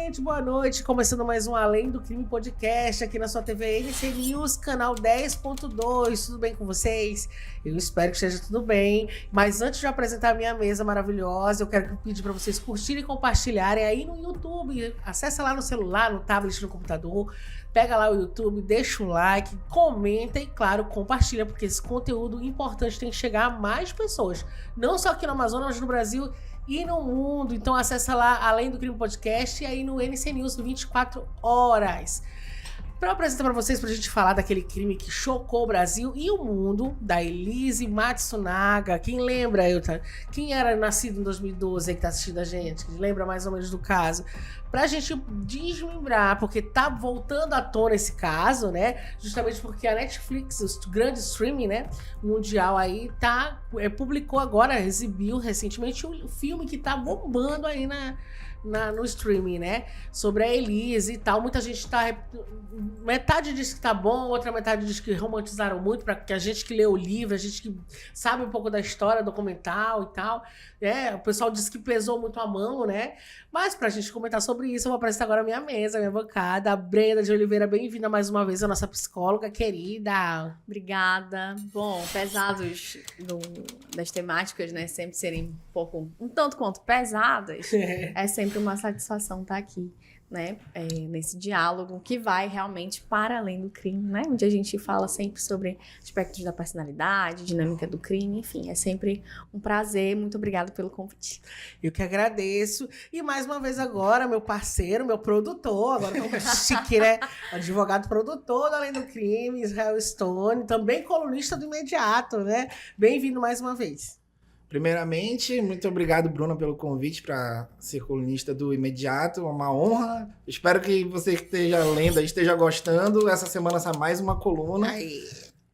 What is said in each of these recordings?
gente, boa noite. Começando mais um Além do Crime Podcast aqui na sua TV NC News, canal 10.2. Tudo bem com vocês? Eu espero que esteja tudo bem. Mas antes de apresentar a minha mesa maravilhosa, eu quero pedir para vocês curtirem e compartilharem aí no YouTube. Acessa lá no celular, no tablet, no computador. Pega lá o YouTube, deixa o like, comenta e, claro, compartilha, porque esse conteúdo importante tem que chegar a mais pessoas. Não só aqui no Amazonas, mas no Brasil e no mundo. Então acessa lá Além do Crime Podcast e aí no NC News 24 horas. Para apresentar para vocês, pra gente falar daquele crime que chocou o Brasil e o mundo, da Elise Matsunaga. Quem lembra, Elton? Quem era nascido em 2012 aí que tá assistindo a gente? Quem lembra mais ou menos do caso? Pra gente desmembrar, porque tá voltando à tona esse caso, né? Justamente porque a Netflix, o grande streaming, né, mundial aí, publicou agora, exibiu recentemente um filme que tá bombando aí no streaming, né? Sobre a Elise e tal. Muita gente metade diz que tá bom, outra metade diz que romantizaram muito, para que a gente que lê o livro, a gente que sabe um pouco da história documental e tal, né? O pessoal diz que pesou muito a mão, né? Mas pra gente comentar sobre isso, eu vou apresentar agora a minha mesa, a minha bancada, a Brenda de Oliveira. Bem-vinda mais uma vez, a nossa psicóloga querida. Obrigada. Bom, pesados das temáticas, né, sempre serem um tanto quanto pesadas, é sempre uma satisfação estar aqui, né, nesse diálogo que vai realmente para além do crime, né, onde a gente fala sempre sobre aspectos da personalidade, dinâmica do crime, enfim, é sempre um prazer. Muito obrigada pelo convite. Eu que agradeço. E mais uma vez agora, meu parceiro, meu produtor, agora como chique, né, advogado produtor do Além do Crime, Israel Stone, também colunista do Imediato, né, bem-vindo mais uma vez. Primeiramente, muito obrigado, Bruna, pelo convite para ser colunista do Imediato. É uma honra. Espero que você que esteja lendo, esteja gostando. Essa semana sai mais uma coluna. Aí.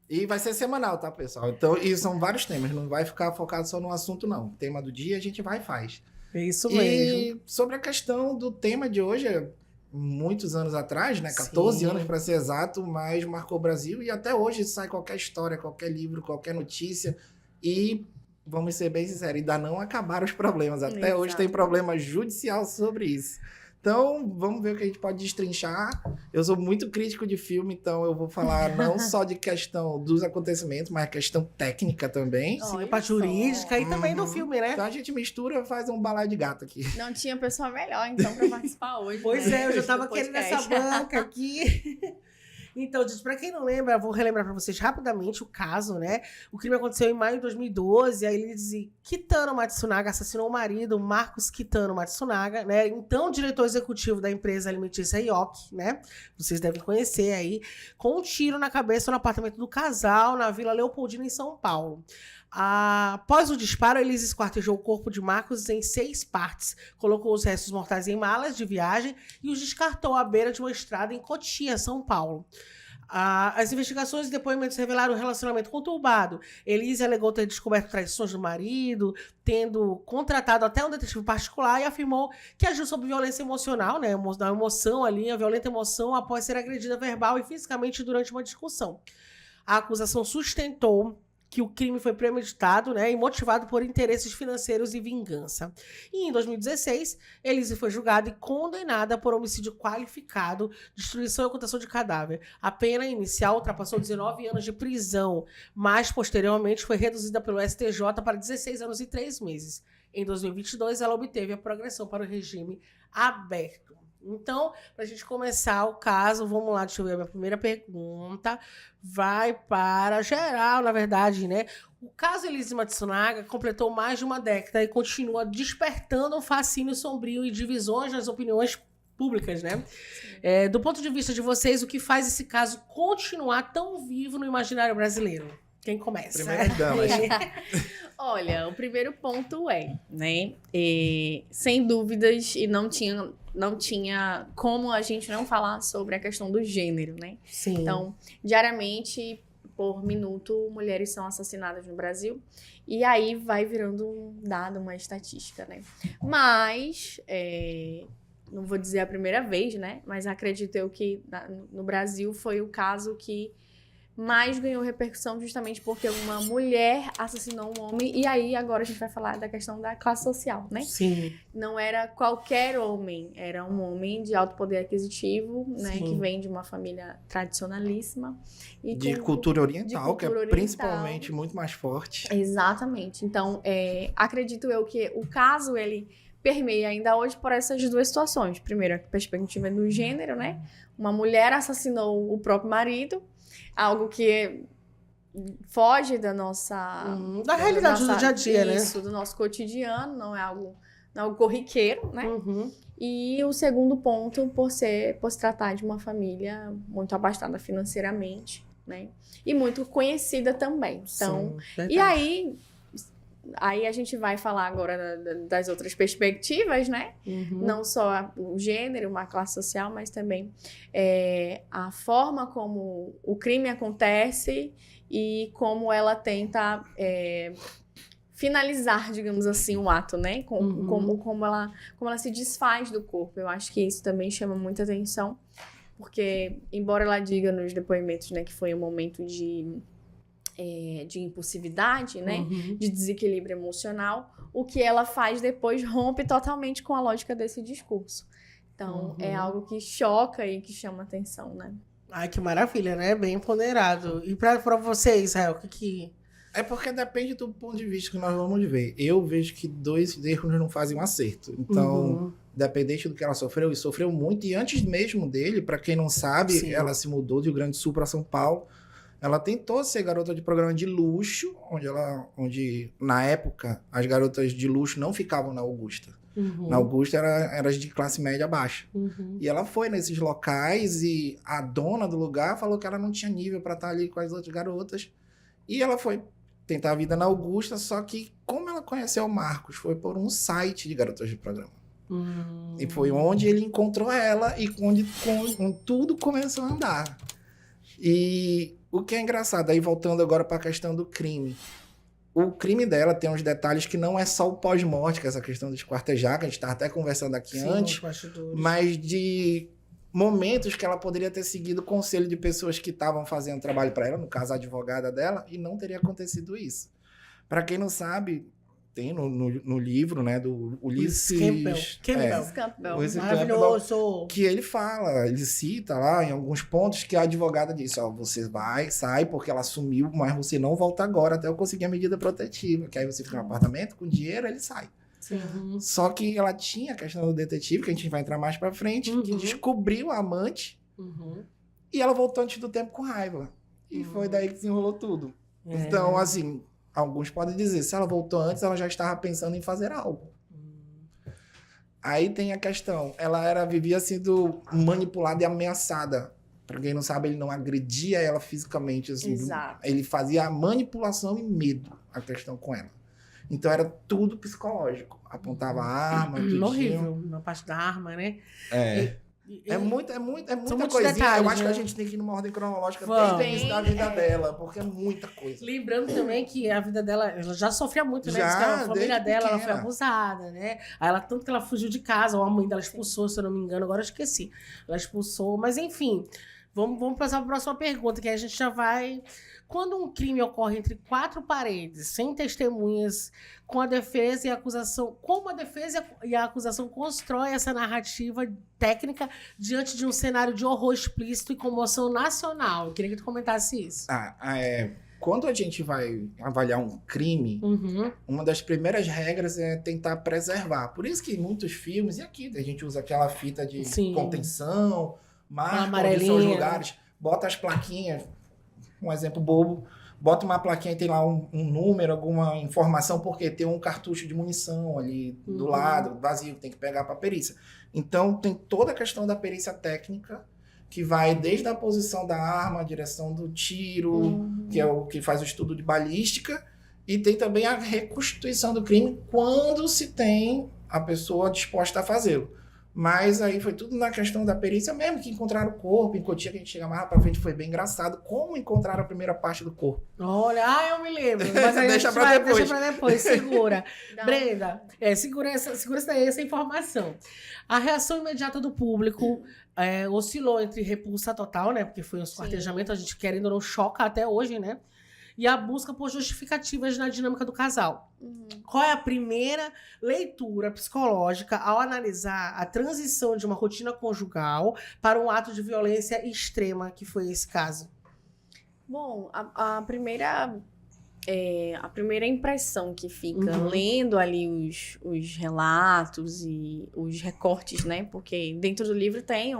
E vai ser semanal, tá, pessoal? Então, e são vários temas. Não vai ficar focado só no assunto, não. O tema do dia a gente vai e faz. É isso mesmo. E sobre a questão do tema de hoje, muitos anos atrás, né? 14 Sim. anos para ser exato, mas marcou o Brasil. E até hoje sai qualquer história, qualquer livro, qualquer notícia. E vamos ser bem sinceros, ainda não acabaram os problemas. Até Exato. hoje tem problema judicial sobre isso. Então, vamos ver o que a gente pode destrinchar. Eu sou muito crítico de filme, então eu vou falar não só de questão dos acontecimentos, mas questão técnica também. sim, Olha a parte jurídica e também do Uhum. filme, né? Então a gente mistura e faz um balaio de gato aqui. Não tinha pessoa melhor, então, para participar hoje. Pois né, eu já do tava querendo essa podcast. banca aqui. Então, gente, pra quem não lembra, eu vou relembrar pra vocês rapidamente o caso, né? O crime aconteceu em maio de 2012, a Elise Kitano Matsunaga assassinou o marido, Marcos Kitano Matsunaga, né? Então, diretor executivo da empresa alimentícia Yoki, né? Vocês devem conhecer aí, com um tiro na cabeça no apartamento do casal, na Vila Leopoldina, em São Paulo. Após o disparo, a Elise esquartejou o corpo de Marcos em 6 partes, colocou os restos mortais em malas de viagem e os descartou à beira de uma estrada em Cotia, São Paulo. As investigações e depoimentos revelaram um relacionamento conturbado. Elise alegou ter descoberto traições do marido, tendo contratado até um detetive particular, e afirmou que agiu sob violência emocional, né, da emoção ali, a violenta emoção após ser agredida verbal e fisicamente durante uma discussão. A acusação sustentou que o crime foi premeditado, né, e motivado por interesses financeiros e vingança. E em 2016, Elise foi julgada e condenada por homicídio qualificado, destruição e ocultação de cadáver. A pena inicial ultrapassou 19 anos de prisão, mas posteriormente foi reduzida pelo STJ para 16 anos e 3 meses. Em 2022, ela obteve a progressão para o regime aberto. Então, pra gente começar o caso, vamos lá, deixa eu ver a minha primeira pergunta. Vai para geral, na verdade, né? O caso Elise Matsunaga completou mais de uma década e continua despertando um fascínio sombrio e divisões nas opiniões públicas, né? Do ponto de vista de vocês, o que faz esse caso continuar tão vivo no imaginário brasileiro? Quem começa? Primeiras damas. Olha, o primeiro ponto né? Sem dúvidas, e não tinha como a gente não falar sobre a questão do gênero, né? Sim. Então, diariamente, por minuto, mulheres são assassinadas no Brasil. E aí vai virando um dado, uma estatística, né? Mas, não vou dizer a primeira vez, né? Mas acredito eu que no Brasil foi o caso que mas ganhou repercussão justamente porque uma mulher assassinou um homem. E aí, agora a gente vai falar da questão da classe social, né? Sim. Não era qualquer homem, era um homem de alto poder aquisitivo, né? Sim. Que vem de uma família tradicionalíssima. E De com- cultura oriental, que é cultura oriental. principalmente muito mais forte. Exatamente. Então, acredito eu que o caso, ele permeia ainda hoje por essas duas situações. Primeiro, a perspectiva do gênero, né? Uma mulher assassinou o próprio marido, algo que foge da nossa... Da realidade do dia a dia, né? Isso, do nosso cotidiano, não é algo corriqueiro, né? Uhum. E o segundo ponto, por se tratar de uma família muito abastada financeiramente, né? E muito conhecida também. Então, Sim, e aí a gente vai falar agora das outras perspectivas, né? Uhum. Não só o gênero, uma classe social, mas também a forma como o crime acontece e como ela tenta finalizar, digamos assim, o ato, né? Como ela se desfaz do corpo. Eu acho que isso também chama muita atenção, porque, embora ela diga nos depoimentos, né, que foi um momento de impulsividade, né? Uhum. De desequilíbrio emocional, o que ela faz depois rompe totalmente com a lógica desse discurso. Então, é algo que choca e que chama atenção, né? Ai, que maravilha, né? Bem ponderado. E pra você, Israel, o que... É porque depende do ponto de vista que nós vamos ver. Eu vejo que 2 erros não fazem um acerto. Então, dependente do que ela sofreu, e sofreu muito. E antes mesmo dele, para quem não sabe, Sim. ela se mudou de Rio Grande do Sul para São Paulo. Ela tentou ser garota de programa de luxo, onde na época as garotas de luxo não ficavam na Augusta. Uhum. Na Augusta era de classe média baixa. Uhum. E ela foi nesses locais e a dona do lugar falou que ela não tinha nível para estar ali com as outras garotas. E ela foi tentar a vida na Augusta, só que como ela conheceu o Marcos, foi por um site de garotas de programa. E foi onde ele encontrou ela e onde tudo começou a andar. E o que é engraçado, aí voltando agora para a questão do crime. O crime dela tem uns detalhes que não é só o pós-morte, que é essa questão de esquartejar, que a gente estava até conversando aqui Sim, antes, os bastidores. mas de momentos que ela poderia ter seguido o conselho de pessoas que estavam fazendo trabalho para ela, no caso a advogada dela, e não teria acontecido isso. Para quem não sabe, tem no livro, né, do Ulysses Campbell. Campbell. Ulysses Maravilhoso. que ele fala, ele cita lá em alguns pontos que a advogada disse, ó, você sai porque ela sumiu, mas você não volta agora até eu conseguir a medida protetiva, que aí você fica no apartamento com dinheiro, ele sai. Uhum. Só que ela tinha a questão do detetive, que a gente vai entrar mais pra frente, que descobriu a amante e ela voltou antes do tempo com raiva. E foi daí que desenrolou tudo. Então, assim, alguns podem dizer, se ela voltou antes, ela já estava pensando em fazer algo. Aí tem a questão, ela vivia sendo manipulada e ameaçada. Pra quem não sabe, ele não agredia ela fisicamente, assim. Exato. Ele fazia a manipulação e medo, a questão com ela. Então era tudo psicológico. Apontava a arma, tudinho. Horrível, na parte da arma, né? É muita muitos coisinha. detalhes, Eu acho né? que a gente tem que ir numa ordem cronológica Vamos. desde o início da vida dela, porque é muita coisa. Lembrando também que a vida dela, ela já sofria muito, né? Já, Diz que a família desde dela, ela pequena. foi abusada, né? Aí ela, tanto que ela fugiu de casa, ou a mãe dela expulsou, se eu não me engano, agora eu esqueci. Ela expulsou, mas enfim, vamos passar para a próxima pergunta, que aí a gente já vai... Quando um crime ocorre entre 4 paredes, sem testemunhas, com a defesa e a acusação, como a defesa e a acusação constrói essa narrativa técnica diante de um cenário de horror explícito e comoção nacional? Eu queria que tu comentasse isso. Quando a gente vai avaliar um crime, uma das primeiras regras é tentar preservar. Por isso que em muitos filmes, e aqui a gente usa aquela fita de contenção, marca onde são os lugares, bota as plaquinhas, um exemplo bobo, bota uma plaquinha e tem lá um número, alguma informação, porque tem um cartucho de munição ali do lado, vazio, que tem que pegar para perícia. Então tem toda a questão da perícia técnica, que vai desde a posição da arma, a direção do tiro, que é o que faz o estudo de balística, e tem também a reconstituição do crime quando se tem a pessoa disposta a fazê-lo. Mas aí foi tudo na questão da perícia mesmo, que encontraram o corpo. Em Cotia, que a gente chega mais pra frente, foi bem engraçado. Como encontraram a primeira parte do corpo. Olha, eu me lembro. Mas aí Deixa a gente pra depois. deixa pra depois, segura. Dá Brenda, segura essa informação. A reação imediata do público oscilou entre repulsa total, né? Porque foi um esquartejamento, a gente querendo ou não choca até hoje, né? E a busca por justificativas na dinâmica do casal. Qual é a primeira leitura psicológica ao analisar a transição de uma rotina conjugal para um ato de violência extrema, que foi esse caso? Bom, a primeira impressão que fica lendo ali os relatos e os recortes, né? Porque dentro do livro tem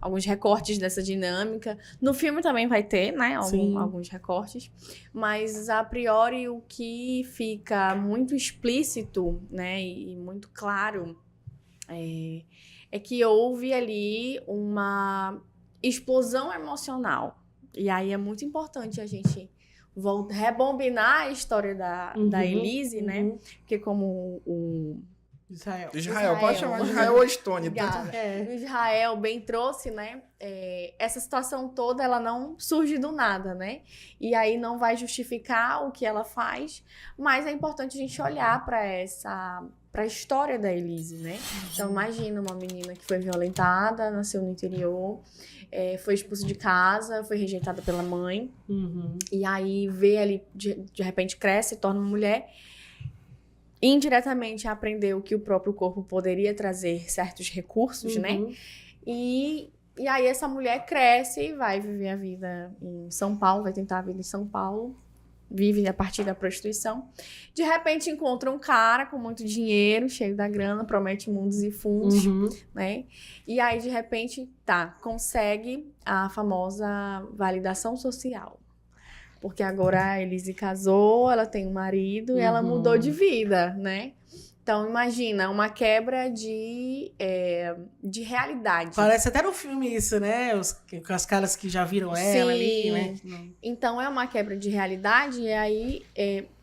alguns recortes dessa dinâmica. No filme também vai ter, né? Alguns recortes. Mas, a priori, o que fica muito explícito, né? E muito claro é que houve ali uma explosão emocional. E aí é muito importante a gente rebombinar a história da Elise, né? Porque como o Israel, pode chamar de Israel ou Estônia. O Israel bem trouxe, né? Essa situação toda, ela não surge do nada, né? E aí não vai justificar o que ela faz, mas é importante a gente olhar para a história da Elise, né? Então, imagina uma menina que foi violentada, nasceu no interior, foi expulsa de casa, foi rejeitada pela mãe, e aí vê ali, de repente cresce, se torna uma mulher, indiretamente aprendeu que o próprio corpo poderia trazer certos recursos, né? E aí essa mulher cresce e vai viver a vida em São Paulo, vai tentar a vida em São Paulo, vive a partir da prostituição. De repente encontra um cara com muito dinheiro, cheio da grana, promete mundos e fundos, né? E aí, de repente, consegue a famosa validação social. Porque agora a Elise casou, ela tem um marido e ela mudou de vida, né? Então, imagina, uma quebra de realidade. Parece até no filme isso, né? Os caras que já viram ela ali, né? Então, é uma quebra de realidade e aí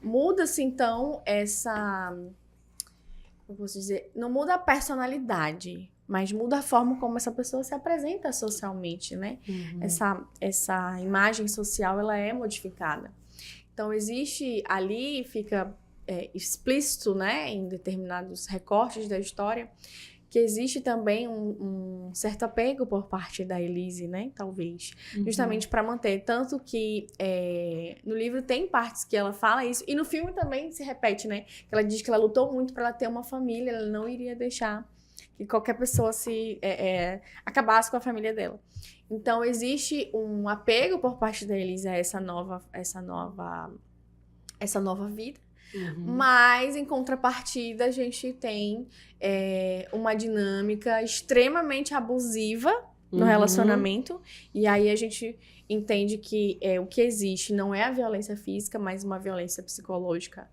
muda-se, então, como posso dizer? Não muda a personalidade, mas muda a forma como essa pessoa se apresenta socialmente, né? Essa imagem social, ela é modificada. Então, existe ali, fica explícito, né, em determinados recortes da história, que existe também um certo apego por parte da Elise, né, talvez, justamente para manter, tanto que no livro tem partes que ela fala isso, e no filme também se repete, né, que ela diz que ela lutou muito para ela ter uma família, ela não iria deixar que qualquer pessoa acabasse com a família dela. Então, existe um apego por parte da Elise a essa nova vida. Mas, em contrapartida, a gente tem uma dinâmica extremamente abusiva no relacionamento. E aí a gente entende que o que existe não é a violência física, mas uma violência psicológica,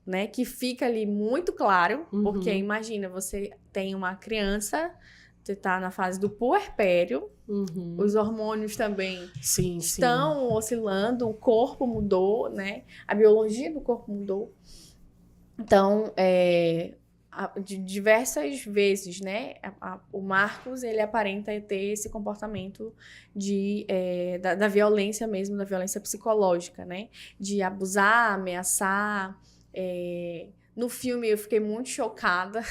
né? Que fica ali muito claro. Porque, imagina, você tem uma criança, você tá na fase do puerpério, os hormônios também estão oscilando, o corpo mudou, né? A biologia do corpo mudou. Então, de diversas vezes, né? O Marcos, ele aparenta ter esse comportamento da violência mesmo, da violência psicológica, né? De abusar, ameaçar. No filme, eu fiquei muito chocada,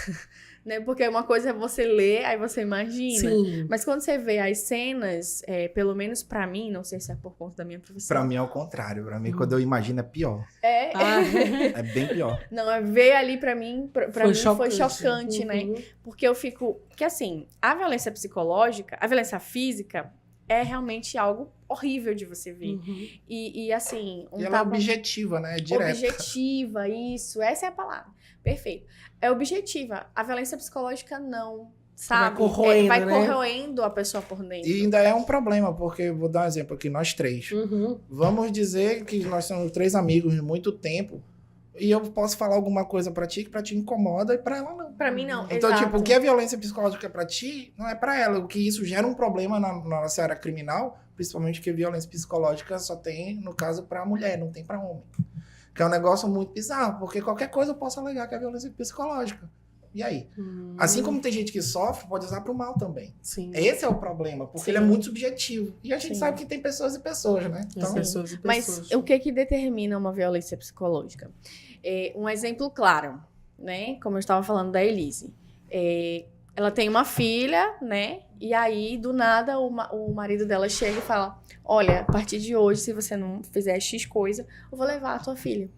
né? Porque uma coisa é você ler, aí você imagina. Mas quando você vê as cenas, pelo menos pra mim, não sei se é por conta da minha profissão. Pra mim é o contrário. Pra mim, quando eu imagino, é pior. É bem pior. Não, ver ali pra mim, foi chocante, né? Porque eu fico... Porque assim, a violência psicológica, a violência física é realmente algo horrível de você ver. E assim... E ela é objetiva, né? É direta. Objetiva, isso. Essa é a palavra. Perfeito. É objetiva. A violência psicológica não, sabe? Vai corroendo a pessoa por dentro. E ainda é um problema, porque vou dar um exemplo aqui, nós três. Vamos dizer que nós somos 3 amigos de muito tempo, e eu posso falar alguma coisa pra ti que pra ti incomoda e pra ela não. Pra mim não, Então, exato. tipo, o que é violência psicológica pra ti, não é pra ela. O que isso gera um problema na nossa área criminal, principalmente que violência psicológica só tem, no caso, pra mulher, não tem pra homem. Que é um negócio muito bizarro, porque qualquer coisa eu posso alegar que é violência psicológica. E aí? Assim como tem gente que sofre, pode usar pro mal também. Sim. Esse é o problema, porque Sim. ele é muito subjetivo. E a gente Sim. sabe que tem pessoas e pessoas, né? Então, Pessoas e Mas pessoas. o que determina uma violência psicológica? Um exemplo claro, né? Como eu estava falando da Elise. Ela tem uma filha, né? E aí, do nada, o marido dela chega e fala: olha, a partir de hoje, se você não fizer X coisa, eu vou levar a tua filha.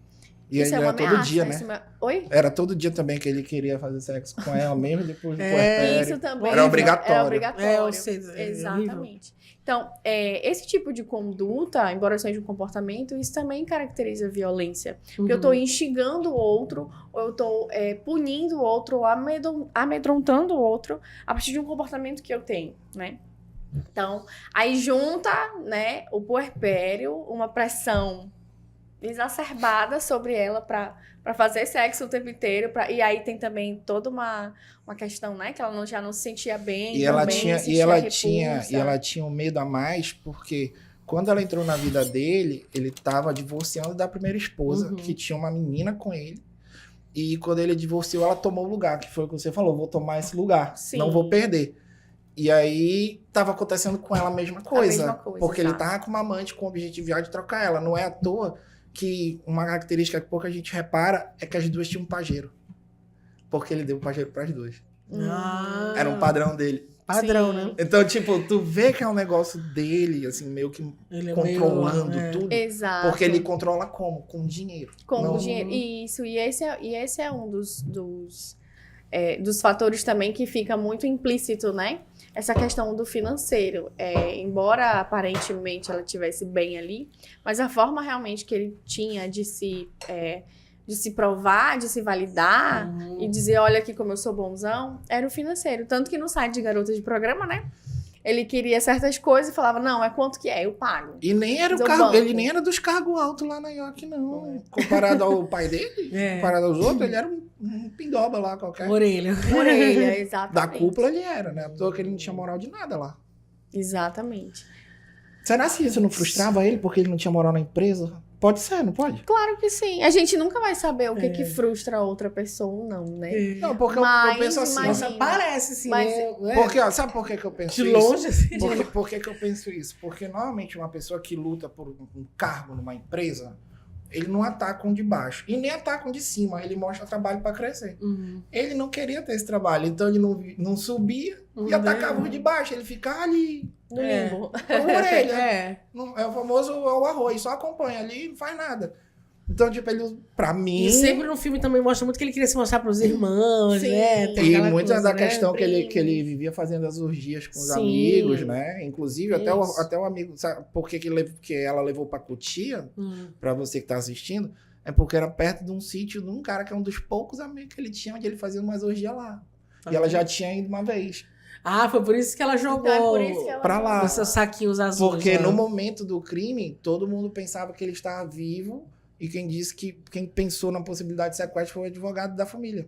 e Isso ele é uma era todo ameaça, dia, né? né? Isso é uma- Oi? Era todo dia também que ele queria fazer sexo com ela, mesmo depois do É, puerpério. Isso também. Era obrigatório. Era obrigatório. É, eu sei, é Exatamente. Então, esse tipo de conduta, embora seja um comportamento, isso também caracteriza violência. Porque eu estou instigando o outro, ou eu estou punindo o outro, ou amedrontando o outro a partir de um comportamento que eu tenho, né? Então, aí junta, né, o puerpério, uma pressão exacerbada sobre ela para fazer sexo o tempo inteiro. E aí tem também toda uma questão, né? Que ela já não se sentia bem. E ela também, tinha, sentia e ela tinha um medo a mais, porque quando ela entrou na vida dele, ele estava divorciando da primeira esposa, que tinha uma menina com ele. E quando ele divorciou, ela tomou o lugar, que foi o que você falou: vou tomar esse lugar, Sim. não vou perder. E aí tava acontecendo com ela a mesma coisa. Porque ele exato. tava com uma amante com o objetivo de trocar ela. Não é à toa que uma característica que pouca gente repara é que as duas tinham um pajeiro. Porque ele deu o pajeiro pras duas. Ah, Era um padrão dele. padrão, Sim. né? Então, tipo, tu vê que é um negócio dele, assim, meio que Ele é controlando meio, tudo. Exato. Porque ele controla como? Com dinheiro. Com Não- o dinheiro. Isso, e esse é um dos fatores também que fica muito implícito, né? Essa questão do financeiro. Embora aparentemente ela estivesse bem ali, mas a forma realmente que ele tinha de se provar, de se validar e dizer: olha aqui como eu sou bonzão, era o financeiro. Tanto que no site de garota de programa, né? Ele queria certas coisas e falava: não, quanto que é? Eu pago. E nem era o Do cargo, banco. ele nem era dos cargos altos lá na York, não. Comparado ao pai dele, comparado aos outros, ele era um pindoba lá qualquer. Orelha. Orelha, exatamente. Da cúpula ele era, né? À toa que ele não tinha moral de nada lá. Exatamente. Será que isso não frustrava ele porque ele não tinha moral na empresa? Pode ser, não pode? Claro que sim. A gente nunca vai saber o que frustra outra pessoa ou não, né? Não, porque eu Mas, penso assim. imagina. Nossa, parece assim, Mas- né? Porque, ó, sabe por que eu penso De isso? longe, assim. Por que eu penso isso? Porque normalmente uma pessoa que luta por um cargo numa empresa, ele não ataca um de baixo. E nem ataca um de cima. Ele mostra trabalho para crescer. Ele não queria ter esse trabalho. Então ele não subia e atacava os de baixo. Ele ficava ali, No É. limbo. como orelha. É. É o famoso o arroz. Só acompanha ali e não faz nada. Então, tipo, ele, pra mim... E sempre no filme também mostra muito que ele queria se mostrar pros irmãos, Sim. né? Tem E aquela muita coisa, da né? questão que ele Primos. vivia fazendo as orgias com os Sim. amigos, né? Inclusive, até Isso. o amigo... Sabe por que que ela levou pra Cotia? Hum. Pra você que tá assistindo? É porque era perto de um sítio de um cara que é um dos poucos amigos que ele tinha, onde ele fazia umas orgias lá. E ela já tinha ido uma vez. Ah, foi por isso que ela jogou Então é por isso que ela pra lá. os seus saquinhos azuis. Porque lá. no momento do crime, todo mundo pensava que ele estava vivo. E quem pensou na possibilidade de sequestro foi o advogado da família.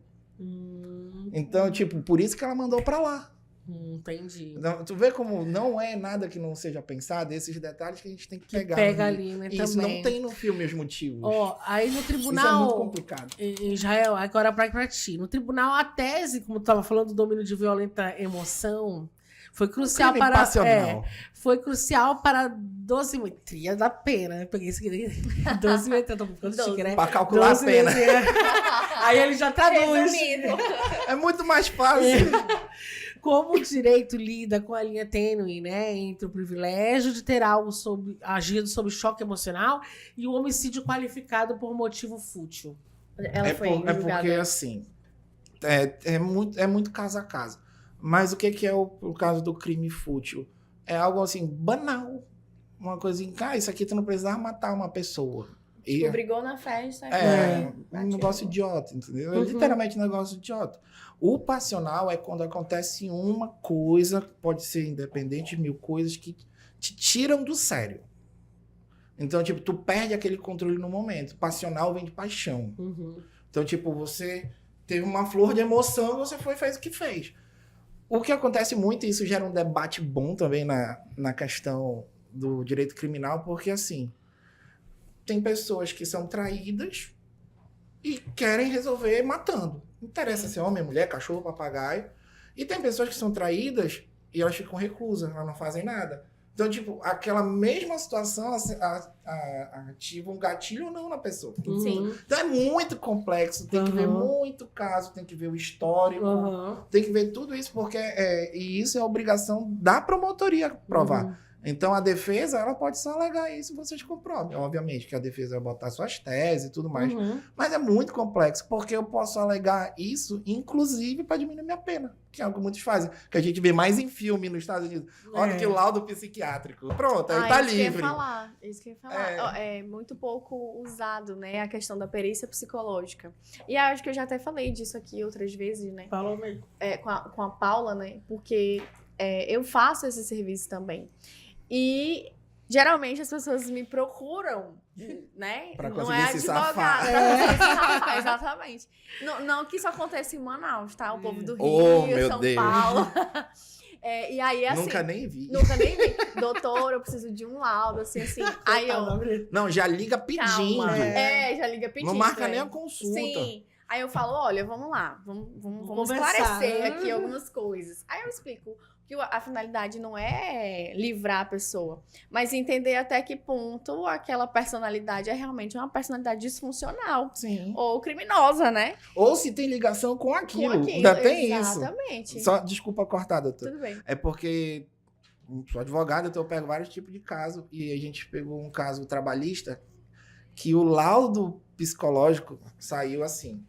Então, tipo, por isso que ela mandou pra lá. Entendi. Então, tu vê como não é nada que não seja pensado, esses detalhes que a gente tem que pegar. Pega né? ali, né? E isso também. não tem no filme os motivos. Ó, aí no Isso é muito tribunal, complicado. em Israel, agora pra ti. No tribunal, a tese, como tu tava falando, do domínio de violenta emoção, foi crucial Crime para... passional. foi crucial para a dosimetria da pena. Eu peguei isso aqui. Dosimetria, tô ficando chique, né? Pra calcular a pena. Dosimetria. Aí ele já traduz. Resumindo. É muito mais fácil. Como o direito lida com a linha tênue, né, entre o privilégio de ter algo agido sob choque emocional e o homicídio qualificado por motivo fútil. Ela foi É porque, julgada. assim, é muito caso a caso. Mas o que é o caso do crime fútil? É algo, assim, banal. Uma coisa assim, isso aqui tu não precisava matar uma pessoa. E, Tipo, brigou na festa. um negócio idiota, entendeu? É literalmente um negócio idiota. O passional é quando acontece uma coisa, pode ser independente de mil coisas, que te tiram do sério. Então, tipo, tu perde aquele controle no momento. Passional vem de paixão. Então, tipo, você teve uma flor de emoção, você foi e fez o que fez. O que acontece muito, e isso gera um debate bom também na questão do direito criminal, porque, assim, tem pessoas que são traídas e querem resolver matando. Não interessa se é homem, mulher, cachorro, papagaio. E tem pessoas que são traídas e elas ficam reclusas, elas não fazem nada. Então, tipo, aquela mesma situação ativa um gatilho ou não na pessoa. Sim. Então é muito complexo, tem que ver muito caso, tem que ver o histórico, tem que ver tudo isso, porque e isso é obrigação da promotoria provar. Então a defesa, ela pode só alegar isso e vocês comprovem. Obviamente que a defesa vai botar suas teses e tudo mais. Mas é muito complexo, porque eu posso alegar isso, inclusive, para diminuir minha pena. Que é algo que muitos fazem. Que a gente vê mais em filme nos Estados Unidos. Olha que o laudo psiquiátrico. Pronto, aí tá livre. Isso que eu ia falar. É muito pouco usado, né? A questão da perícia psicológica. E acho que eu já até falei disso aqui outras vezes, né? Falou mesmo. Com a Paula, né? Porque eu faço esse serviço também. E geralmente as pessoas me procuram, né? Pra não conseguir é se advogado. safar. Pra conseguir se safar, exatamente. Não que isso aconteça em Manaus, tá? O povo do Rio, Oh, meu São Deus. Paulo. E aí, assim... Nunca nem vi. Nunca nem vi. Doutor, eu preciso de um laudo, assim. Aí eu... Não, já liga pedindo. Calma. Já liga pedindo. Não marca nem a consulta. Sim. Aí eu falo, olha, vamos lá. Vamos conversar. esclarecer aqui algumas coisas. Aí eu explico que a finalidade não é livrar a pessoa, mas entender até que ponto aquela personalidade é realmente uma personalidade disfuncional. Sim. Ou criminosa, né? Ou se tem ligação com aquilo. Com aquilo. Ainda tem Exatamente. isso. Só, desculpa cortar, doutor. Tudo bem. É porque sou advogado, então eu pego vários tipos de casos. E a gente pegou um caso trabalhista que o laudo psicológico saiu assim.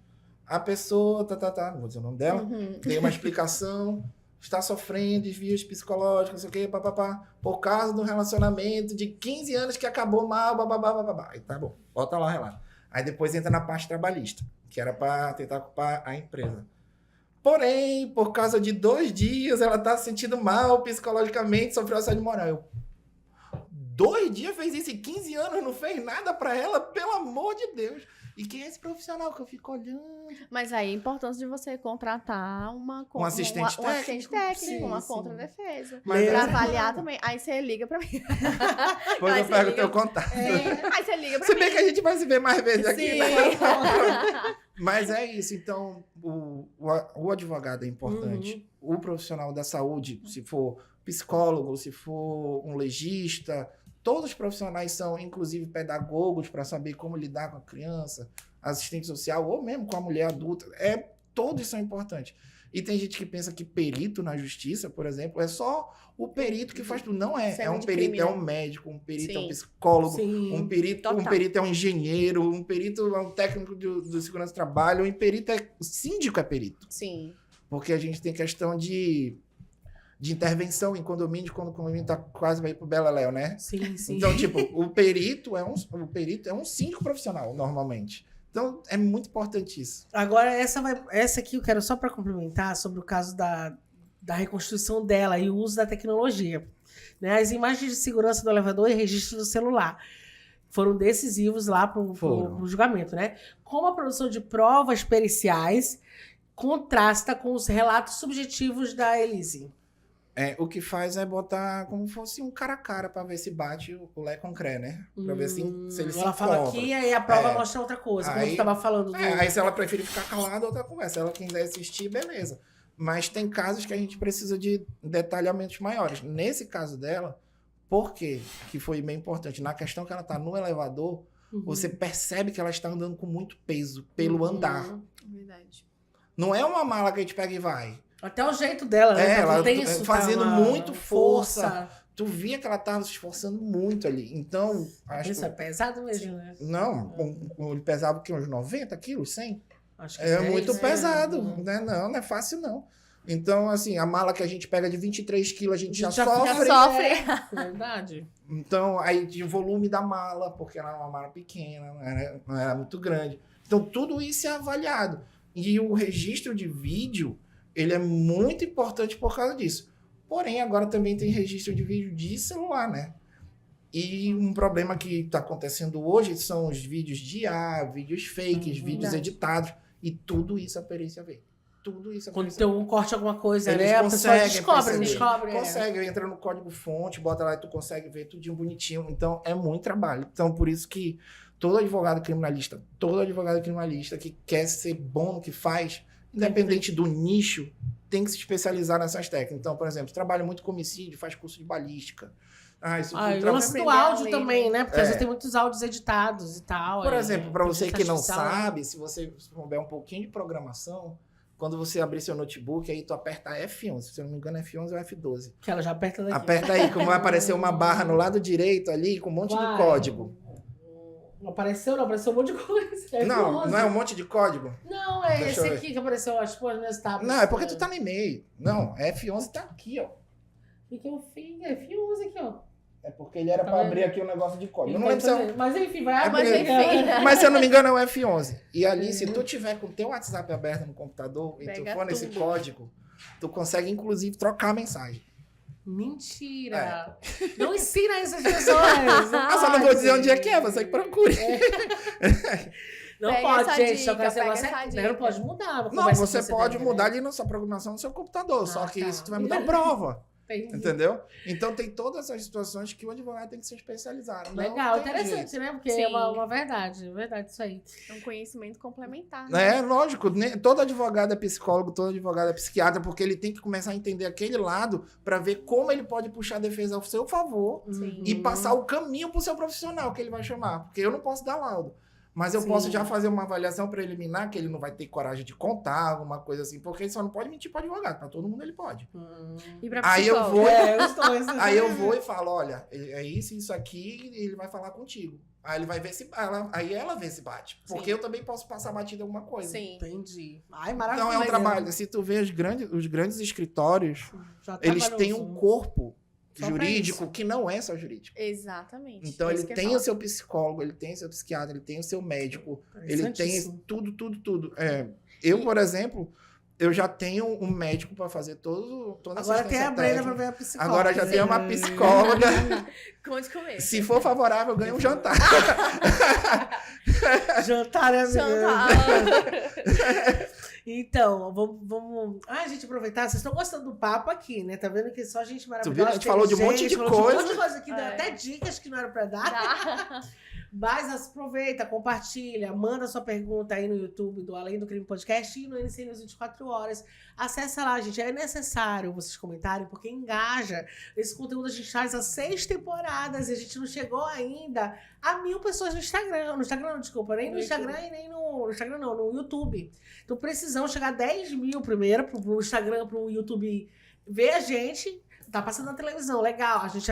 A pessoa, não vou dizer o nome dela, deu uma explicação, está sofrendo desvios psicológicos, não sei o quê, papapá, por causa do relacionamento de 15 anos que acabou mal, bababá. Aí tá bom, bota lá o relato. Aí depois entra na parte trabalhista, que era para tentar culpar a empresa. Porém, por causa de 2 dias, ela tá se sentindo mal psicologicamente, sofreu assédio moral. Eu, 2 dias fez isso e 15 anos não fez nada para ela, pelo amor de Deus. E quem é esse profissional que eu fico olhando? Mas aí a importância de você contratar um assistente técnico, uma contradefesa. Mas pra avaliar também. Aí você liga pra mim. Depois Aí eu você pego o liga- teu contato. Aí você liga pra Se mim. bem que a gente vai se ver mais vezes aqui, Sim. né? Mas é isso. Então, o advogado é importante. O profissional da saúde, se for psicólogo, se for um legista, todos os profissionais são, inclusive, pedagogos para saber como lidar com a criança, assistente social, ou mesmo com a mulher adulta. Todos são importantes. E tem gente que pensa que perito na justiça, por exemplo, é só o perito que faz tudo. Não é. Cena É um de perito, crime, é né? um médico, um perito é um Sim. psicólogo, Sim. um perito é um engenheiro, um perito é um técnico do segurança do trabalho, um perito síndico é perito. Sim. Porque a gente tem questão de intervenção em condomínio, quando o condomínio tá quase vai ir pro Beleléu, né? Sim, sim. Então, tipo, o perito é um síndico profissional, normalmente. Então, é muito importante isso. Agora, essa aqui eu quero só para complementar sobre o caso da reconstrução dela e o uso da tecnologia. Né? As imagens de segurança do elevador e registro do celular foram decisivos lá para o julgamento. Né? Como a produção de provas periciais contrasta com os relatos subjetivos da Elise. O que faz é botar como fosse um cara a cara pra ver se bate o Lé com o Cré, né? Pra ver se ele se Ela fala encontra. aqui e a prova mostra outra coisa, como Aí- tu estava falando. Aí se ela preferir ficar calada, outra conversa. Se ela quiser assistir, beleza. Mas tem casos que a gente precisa de detalhamentos maiores. Nesse caso dela, por quê? Que foi bem importante. Na questão que ela tá no elevador, você percebe que ela está andando com muito peso pelo andar. Verdade. Não é uma mala que a gente pega e vai. Até o jeito dela, né? Tá ela tenso, fazendo tá muito força. Tu via que ela tava se esforçando muito ali. Então, acho Isso é pesado mesmo, né? Não, ele pesava o quê? Uns 90 quilos, 100? Acho que É isso, muito né? pesado, né? Não é fácil, não. Então, assim, a mala que a gente pega de 23 quilos, a gente já sofre. sofre. É, verdade. Então, aí de volume da mala, porque ela é uma mala pequena, não era muito grande. Então, tudo isso é avaliado. E o registro de vídeo, ele é muito importante por causa disso. Porém, agora também tem registro de vídeo de celular, né? E um problema que está acontecendo hoje são os vídeos de IA, vídeos fakes, vídeos verdade. editados. E tudo isso a perícia vê. Tudo isso a Quando perícia tem um corte alguma coisa, Eles né? A pessoa conseguem perceber. descobre. Consegue, entra no código fonte, bota lá e tu consegue ver tudinho bonitinho. Então, é muito trabalho. Então, por isso que todo advogado criminalista que quer ser bom no que faz, independente do nicho, tem que se especializar nessas técnicas. Então, por exemplo, trabalha muito com homicídio, faz curso de balística. E o lance do áudio também, né? Porque às vezes tem muitos áudios editados e tal. Por exemplo, para você que não artificial, sabe, se você souber um pouquinho de programação, quando você abrir seu notebook, aí tu aperta F11. Se eu não me engano, F11 ou F12. Que ela já aperta daqui. Aperta aí, como vai aparecer uma barra no lado direito ali, com um monte de código. Não apareceu um monte de coisa. Não é um monte de código? Não, é Deixa eu esse ver. aqui que apareceu, acho que nas minhas tablets. Não, é porque tu tá no e-mail. Não, F11 tá aqui, ó. O que eu fiz? F11 aqui, ó. É porque ele era pra abrir aqui um negócio de código. Eu não lembro se é... Mas enfim, vai É abrir. porque- Mas se eu não me engano é o F11. E ali, se tu tiver com o teu WhatsApp aberto no computador e tu Pega for nesse tudo. código, tu consegue, inclusive, trocar a mensagem. Mentira. Não ensina isso às pessoas. Só não vou dizer onde é que é, você que procure. Não Pega pode, essa gente. dica, Só que esse pega negócio essa não dica. pode mudar. Não, você pode mudar ali na sua programação no seu computador, só que tá. isso tu vai mudar a prova. Entendi. Entendeu? Então tem todas essas situações que o advogado tem que se especializar. Não Legal, tem interessante, jeito. né? Porque Sim. é uma verdade isso aí. É um conhecimento complementar. É lógico, todo advogado é psicólogo, todo advogado é psiquiatra, porque ele tem que começar a entender aquele lado para ver como ele pode puxar a defesa ao seu favor Sim. e passar o caminho pro seu profissional que ele vai chamar. Porque eu não posso dar laudo. Mas eu Sim. posso já fazer uma avaliação preliminar que ele não vai ter coragem de contar, alguma coisa assim, porque ele só não pode mentir para advogado. Para todo mundo ele pode. E pra Aí eu psicólogo? vou, Os dois. aí eu vou e falo, olha, é isso aqui, e ele vai falar contigo. Aí ele vai ver se aí ela vê se bate. Porque Sim. eu também posso passar batida em alguma coisa. Sim. Entendi. Ai, maravilha. Então é um trabalho. Se tu vê os grandes escritórios, Já eles trabalhou têm isso. um corpo Só pra jurídico isso. que não é só jurídico. Exatamente. Então É ele isso que eu tem falo. o seu psicólogo, ele tem o seu psiquiatra, ele tem o seu médico, ele tem Interessantíssimo. tudo. Eu, por exemplo, eu já tenho um médico para fazer toda a Agora tem a assistência Brenda pra técnica. ver a psicóloga. Agora já tem uma psicóloga. Conte comigo. Se for favorável, ganha um jantar. Jantar, né, amiga? Jantar. Então, vamos... Ah, gente, aproveitar. Vocês estão gostando do papo aqui, né? Tá vendo que só gente maravilhosa. Tu viu? A gente falou de um monte de falou de um coisa. monte de coisa aqui, deu É. até dicas que não era pra dar. Tá. Mas aproveita, compartilha, manda sua pergunta aí no YouTube do Além do Crime Podcast e no NC News 24 horas. Acessa lá, gente. É necessário vocês comentarem, porque engaja. Esse conteúdo a gente faz há 6 temporadas e a gente não chegou ainda a 1000 pessoas no Instagram. No Instagram não, desculpa, nem no Instagram e nem no Instagram não, no YouTube. Então precisamos chegar a 10 mil primeiro pro Instagram, pro YouTube ver a gente. Tá passando na televisão, legal. A gente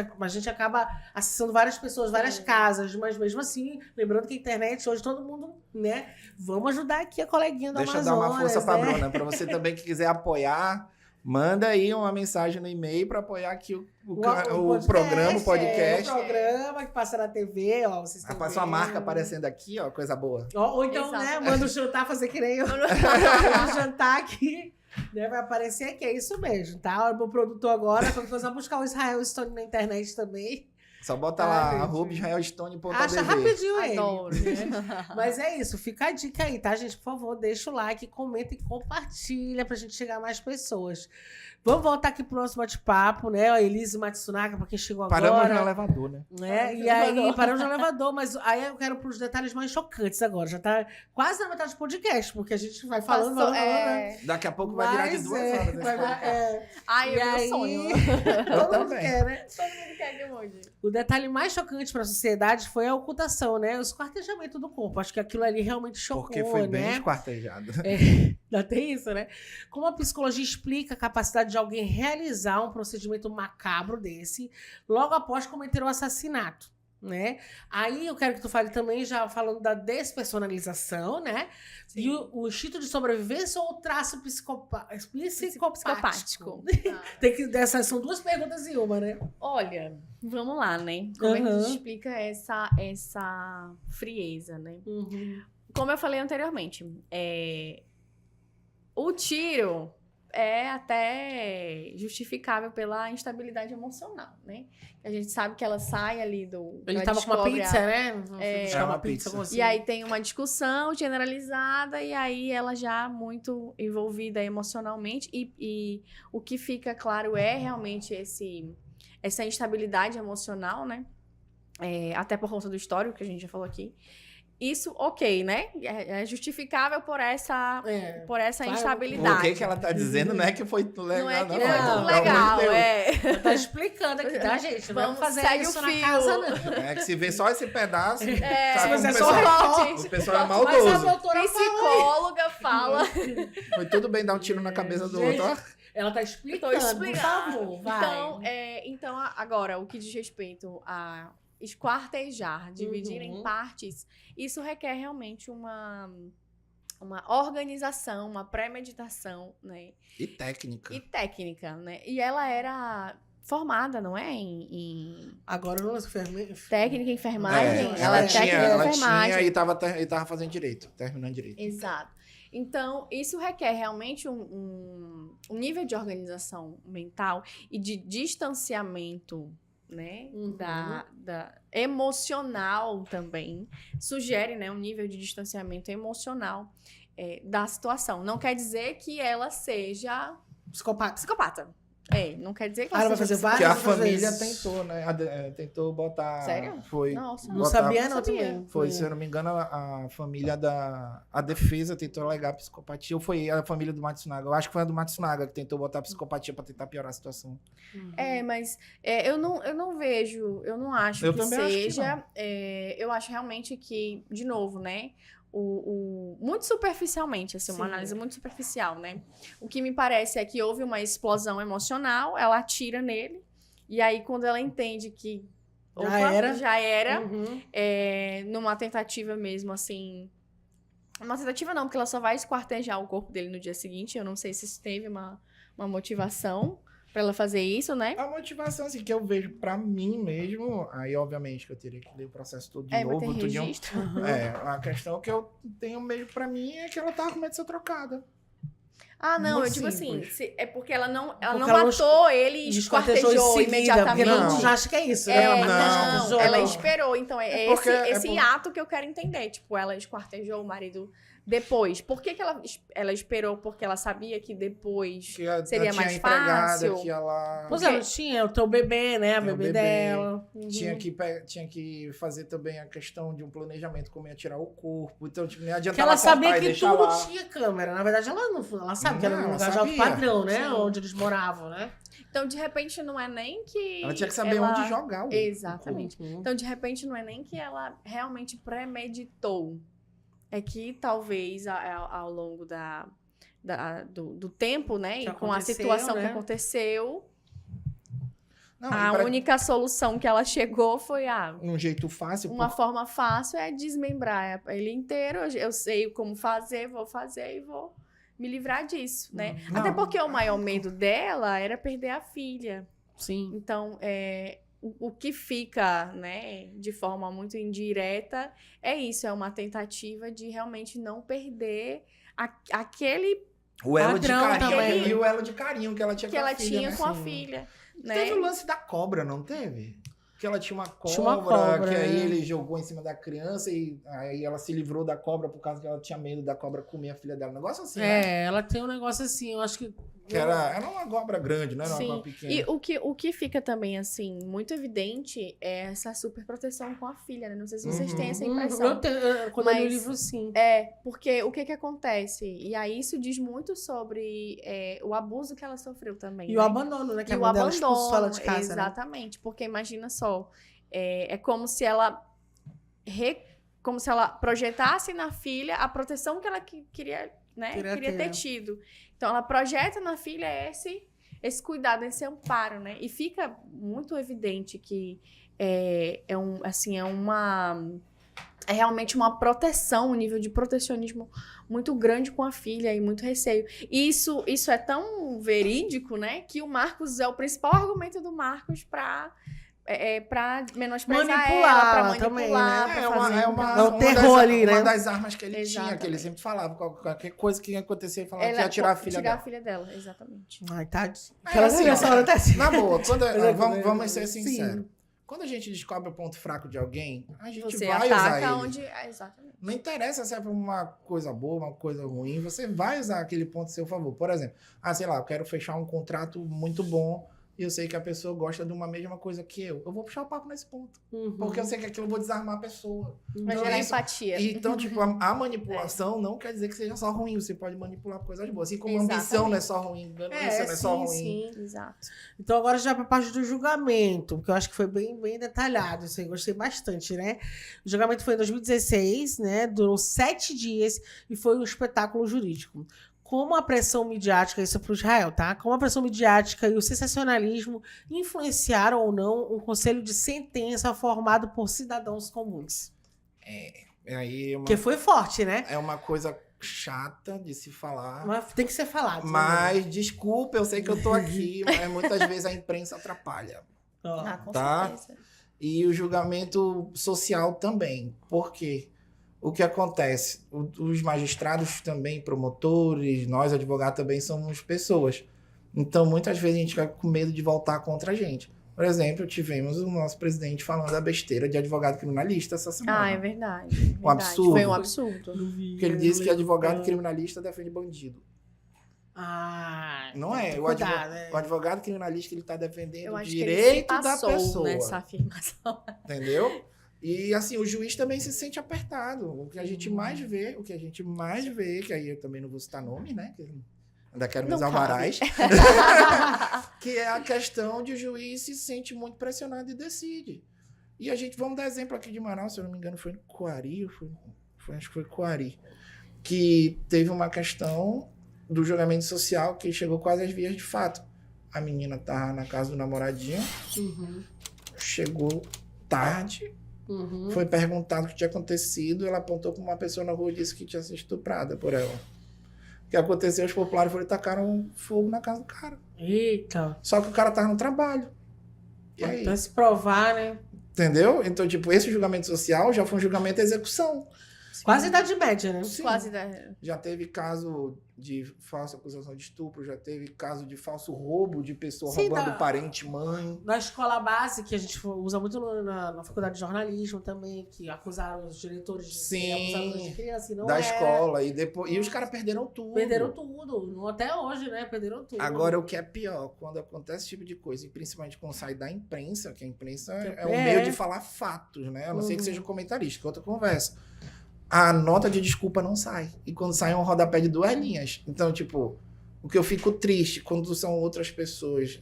acaba acessando várias pessoas, várias casas, mas mesmo assim, lembrando que a internet, hoje todo mundo, né? Vamos ajudar aqui a coleguinha do Deixa eu Amazonas, dar uma força pra né? Bruna. Pra você também que quiser apoiar, manda aí uma mensagem no e-mail para apoiar aqui o podcast, programa, o podcast. É, o programa que passa na TV, ó. Vocês estão Passa uma vendo. marca aparecendo aqui, ó, coisa boa. Ou então, né, Exatamente. manda o jantar fazer que nem eu. Manda o jantar aqui. Né, vai aparecer aqui, é isso mesmo, tá? O meu produtor agora, quando for buscar o Israel Stone na internet também. Só bota Ah, lá, gente. @israelstone.br. Acha rapidinho ele. Adoro. Mas é isso, fica a dica aí, tá, gente? Por favor, deixa o like, comenta e compartilha pra gente chegar a mais pessoas. Vamos voltar aqui pro nosso bate-papo, né? A Elise Matsunaga, pra quem chegou Paramos agora. no elevador, né? Né? E aí, paramos no elevador, mas aí eu quero pros detalhes mais chocantes agora. Já tá quase na metade do podcast, porque a gente vai falando, Passou, né? Daqui a pouco vai virar de 2 horas. esse vai, podcast. E Ai, é meu aí, sonho. Eu todo mundo também. quer, né? Todo mundo quer que mude. O detalhe mais chocante para a sociedade foi a ocultação, né? O esquartejamento do corpo. Acho que aquilo ali realmente chocou, Porque foi bem né? esquartejado. Ainda tem isso, né? Como a psicologia explica a capacidade de alguém realizar um procedimento macabro desse logo após cometer o assassinato, né? Aí eu quero que tu fale também, já falando da despersonalização, né? Sim. E o instinto de sobrevivência ou o traço psicopático? Psicopático. Tá. Tem que, essas são 2 perguntas em uma, né? Olha, vamos lá, né? Como é que a Aham. gente explica essa frieza, né? Como eu falei anteriormente, o tiro é até justificável pela instabilidade emocional, né? A gente sabe que ela sai ali do... Ele ela tava com uma descobre pizza, né? Buscar uma uma pizza. pizza. como assim. E aí tem uma discussão generalizada e aí ela já muito envolvida emocionalmente e o que fica claro é realmente essa instabilidade emocional, né? Até por conta do histórico que a gente já falou aqui. isso, ok, né? É justificável por essa Vai, instabilidade. O que ela tá dizendo não é que foi tudo legal, Não é que foi Não, tudo pelo amor de legal, Deus. Ela tá explicando aqui, tá, gente? Não vamos fazer segue isso o na fio. casa, não. É que se vê só esse pedaço, Se sabe você como só recorte. o pessoal é Mas a maldoso. doutora Psicóloga fala. Foi tudo bem dar um tiro na cabeça do Gente, outro, ó. ela tá Tô explicando, por explicando. favor, vai. Então, agora, o que diz respeito a esquartejar, dividir em partes, isso requer realmente uma organização, uma premeditação, né? E técnica. E técnica, né? E ela era formada, não é? Em Agora eu não sei técnica em enfermagem. É, Ela é técnica em ela enfermagem. tinha e tava fazendo direito, terminando direito. Exato. Então, isso requer realmente um nível de organização mental e de distanciamento, né? Da emocional também. Sugere, né, um nível de distanciamento emocional da situação. Não quer dizer que ela seja psicopata. Não quer dizer que ela ela vai seja fazer Que a várias família vezes. tentou, né? Tentou botar. Sério? Foi. Nossa. Não botar- sabia, não, Sabia. também. Foi, se eu não me engano, a família a defesa tentou alegar psicopatia, ou foi a família do Matsunaga? Eu acho que foi a do Matsunaga que tentou botar psicopatia pra tentar piorar a situação. Mas eu não vejo, eu não acho Eu que também acho que seja. Eu acho realmente que, de novo, né? Muito superficialmente, assim, uma Sim. análise muito superficial, né? O que me parece é que houve uma explosão emocional, ela atira nele, e aí quando ela entende que já era, numa tentativa mesmo, assim. Uma tentativa não, porque ela só vai esquartejar o corpo dele no dia seguinte. Eu não sei se isso teve uma motivação pra ela fazer isso, né? A motivação, assim, que eu vejo pra mim mesmo, aí obviamente que eu teria que ler o processo todo de Vai novo, ter tudinho. registro. A questão que eu tenho mesmo pra mim é que ela tava com medo de ser trocada. Ah, não, Muito eu digo assim, simples. é porque ela não Porque ela não matou ele e Esquartejou em esquartejou seguida, imediatamente. porque todo Não. mundo já acha que é isso, né? É, Ela não, esquartejou, ela não. esperou. Então, É porque- esse ato que eu quero entender. Tipo, ela esquartejou o marido depois. Por que ela esperou? Porque ela sabia que depois Que ela seria tinha mais empregada, fácil. que ela Pois é, não tinha o teu bebê, né? A Tem o bebê bebê. dela. tinha que fazer também a questão de um planejamento, como ia tirar o corpo. Então, tipo, nem Que adiantava ela sabia cortar e que deixar tudo lá. tinha câmera. Na verdade, ela sabe que era Não, num ela lugar de alto sabia. padrão, né? Sim. Onde eles moravam, né? Então, de repente, não é nem que. Ela tinha que saber onde jogar o Exatamente. Uhum. Então, de repente, não é nem que ela realmente premeditou. É que talvez ao longo do tempo, né? Que E com a aconteceu, situação que né? aconteceu, Não, a e pra- única solução que ela chegou foi um jeito fácil. uma forma fácil é desmembrar ele inteiro. Eu sei como fazer, vou fazer e vou me livrar disso, né? Não. Até porque o maior medo dela era perder a filha. Sim. Então, o que fica, né, de forma muito indireta é isso, é uma tentativa de realmente não perder aquele O elo de Padrão carinho também. e o elo de carinho que ela tinha que com a ela filha, tinha né? com a Sim. filha, né? Teve o lance da cobra, não teve? Que ela tinha uma cobra, Tinha uma cobra, que aí né? ele jogou em cima da criança e aí ela se livrou da cobra por causa que ela tinha medo da cobra comer a filha dela. Um negócio assim, né? Ela tem um negócio assim, eu acho que. Que era uma cobra grande, não era Sim. uma cobra pequena. E o que fica também, assim, muito evidente é essa super proteção com a filha, né? Não sei se vocês têm essa impressão. Eu tenho, quando eu li o Mas- livro, sim. Porque o que acontece? E aí isso diz muito sobre o abuso que ela sofreu também, E né? o abandono, né? Que E a o mãe dela expulsou ela abandono, de casa. Né? exatamente. Porque imagina só, é como se ela como se ela projetasse na filha a proteção que ela queria, né? Queria Queria ter, ter né? tido. Então ela projeta na filha esse cuidado, esse amparo, né? E fica muito evidente que é realmente uma proteção, um nível de protecionismo muito grande com a filha e muito receio. E isso é tão verídico, né? Que o Marcos é o principal argumento do Marcos para menosprezar Manipulá-la ela, para também, manipular, né? pra É fazer É o terror ali, né? Uma das armas que ele tinha, Exatamente. que ele sempre falava. Qualquer coisa que ia acontecer, ele falava que ela ia tirar a filha tirar dela. a filha dela, exatamente. Ai, tá. É, Aquela assim, nessa ó, hora tá assim. Na boa, é, vamos ser sim. sinceros. Quando a gente descobre o ponto fraco de alguém, a gente Você vai usar ataca ele. onde... exatamente. Não interessa se é pra uma coisa boa, uma coisa ruim, você vai usar aquele ponto a seu favor. Por exemplo, sei lá, eu quero fechar um contrato muito bom e eu sei que a pessoa gosta de uma mesma coisa que eu vou puxar o papo nesse ponto. Porque eu sei que aquilo eu vou desarmar a pessoa. Vai Então, gerar isso- empatia. Então, tipo, a manipulação não quer dizer que seja só ruim. Você pode manipular por coisas boas. Assim como a ambição Exatamente. não é só ruim, ganância não é só ruim. sim. Exato. Então agora já para a parte do julgamento, porque eu acho que foi bem, bem detalhado, isso aí, gostei bastante, né? O julgamento foi em 2016, né? Durou 7 dias e foi um espetáculo jurídico. Como a pressão midiática, isso é para o Israel, tá? Como a pressão midiática e o sensacionalismo influenciaram ou não um conselho de sentença formado por cidadãos comuns. Aí é uma, Porque foi forte, né? é uma coisa chata de se falar. Mas tem que ser falado. Mas, desculpa, eu sei que eu tô aqui, mas muitas vezes a imprensa atrapalha. Né? Ó, Ah, com Tá. certeza. E o julgamento social também. Por quê? O que acontece? Os magistrados também, promotores, nós advogados também somos pessoas. Então, muitas vezes a gente fica com medo de voltar contra a gente. Por exemplo, tivemos o nosso presidente falando da besteira de advogado criminalista essa semana. Ah, é verdade. Um absurdo. Foi um absurdo. eu vi, Porque ele eu disse que lembro. advogado criminalista defende bandido. Ah, Não é. O cuidado, né? advogado criminalista ele está defendendo Eu o acho que ele se direito da passou pessoa. nessa afirmação. Entendeu? E assim, o juiz também se sente apertado. O que a gente mais vê, que aí eu também não vou citar nome, né? Que ainda quero meus Não cabe. alvarás. Que é a questão de o juiz se sente muito pressionado e decide. E a gente, vamos dar exemplo aqui de Manaus, se eu não me engano, foi no Coari, acho que foi Coari, que teve uma questão do julgamento social que chegou quase às vias de fato. A menina tava na casa do namoradinho, Uhum, chegou tarde, uhum. foi perguntado o que tinha acontecido, ela apontou para uma pessoa na rua e disse que tinha sido estuprada por ela. O que aconteceu? Os populares foram e tacaram fogo na casa do cara. Eita. Só que o cara tava no trabalho. E aí? Então se provar, né? Entendeu? Então, tipo, esse julgamento social já foi um julgamento de execução. Quase idade média, né? Sim. Quase da... Já teve caso de falsa acusação de estupro, já teve caso de falso roubo de pessoa Sim, roubando da- parente, mãe. Na escola base, que a gente usa muito na faculdade de jornalismo também, que acusaram os diretores de Sim, ser abusadores de criança e não Da era. escola. E, depois, e os caras perderam tudo. Perderam tudo. Até hoje, né? Perderam tudo. Agora, o que é pior, quando acontece esse tipo de coisa, e principalmente quando sai da imprensa, que a imprensa é um É. meio de falar fatos, né? A não ser que Uhum. seja um comentarista, que é outra conversa. A nota de desculpa não sai. E quando sai é um rodapé de 2 linhas. Então, tipo, o que eu fico triste quando são outras pessoas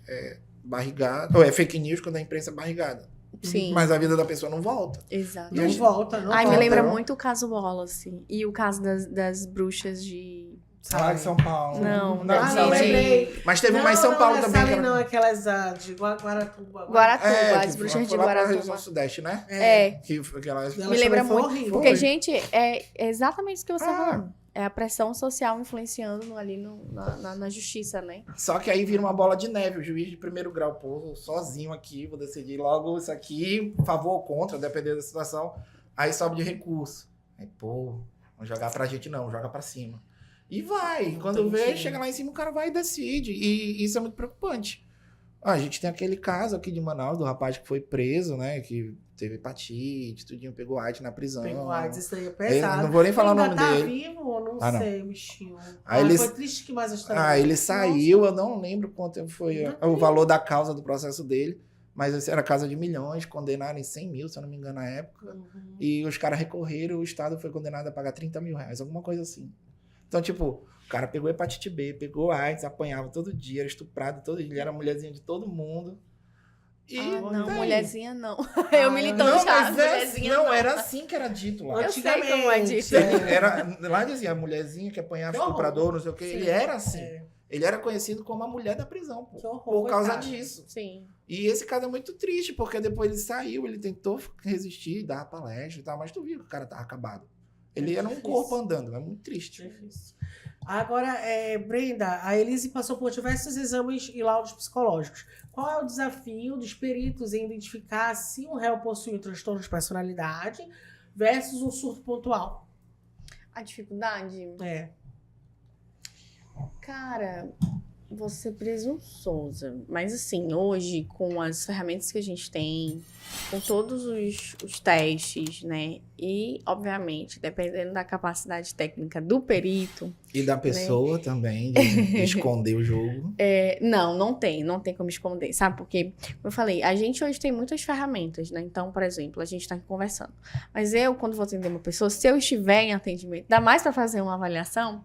barrigadas, ou é fake news quando a imprensa é barrigada. Sim, Mas a vida da pessoa não volta. exato. Não volta, não Ai, me volta. lembra não. muito o caso Wallace. E o caso das bruxas de... Ah, de São Paulo. Não, não, Ah, de- não, de- lembrei. Mas teve Não, uma em São não, Paulo não é também. Sally, que era- não, aquelas de Guaratuba. Guaratuba, as que bruxas de foi lá pra região Guaratuba. sudeste, né? É, Que foi aquelas... Ela me lembra também foi muito. horrível. Porque, Foi. gente, é exatamente isso que você tá Ah. falando. É a pressão social influenciando ali na justiça, né? Só que aí vira uma bola de neve. O juiz de primeiro grau, pô, sozinho aqui, vou decidir logo isso aqui, favor ou contra, dependendo da situação. Aí sobe de recurso. Aí, pô, não jogar pra gente não, joga pra cima. E vai. Quando vê, Entendi. chega lá em cima, o cara vai e decide. E isso é muito preocupante. Ah, a gente tem aquele caso aqui de Manaus, do rapaz que foi preso, né? Que teve hepatite, tudinho, pegou AIDS na prisão. Pegou AIDS, isso aí é Ele- pesado. não vou nem falar o Ainda nome tá dele. vivo ou não Ah, não. sei, bichinho. Aí ele- Foi triste que mais a história Ah, dele. ele saiu, eu não lembro quanto tempo foi Não o valor da causa do processo dele, mas esse era casa de milhões, condenaram em 100 mil, se eu não me engano, na época. Uhum. E os caras recorreram, o Estado foi condenado a pagar 30 mil reais, alguma coisa assim. Então, tipo, o cara pegou hepatite B, pegou AIDS, apanhava todo dia, era estuprado todo dia, ele era mulherzinha de todo mundo. E Ah, não, tem. mulherzinha não. Ah, Eu militando Não, já, mas mulherzinha não, não. era assim que era dito lá. Eu sei como é dito. Era, lá dizia, a mulherzinha que apanhava Que horror. estuprador, não sei o quê. Ele Sim. era assim. É, Ele era conhecido como a mulher da prisão, pô, que horror, por causa coitado. disso. Sim. E esse caso é muito triste, porque depois ele saiu, ele tentou resistir, dar palestra e tal, mas tu viu que o cara tava acabado. Ele era um Difícil. corpo andando, é muito triste. Difícil. Agora, Brenda, a Elise passou por diversos exames e laudos psicológicos. Qual é o desafio dos peritos em identificar se um réu possui um transtorno de personalidade versus um surto pontual? A dificuldade? É. Cara, vou ser presunçosa, mas assim, hoje, com as ferramentas que a gente tem, com todos os testes, né? E, obviamente, dependendo da capacidade técnica do perito. E da pessoa também, de esconder o jogo. Não tem como esconder, sabe? Porque, como eu falei, a gente hoje tem muitas ferramentas, né? Então, por exemplo, a gente tá aqui conversando. Mas eu, quando vou atender uma pessoa, se eu estiver em atendimento, dá mais para fazer uma avaliação.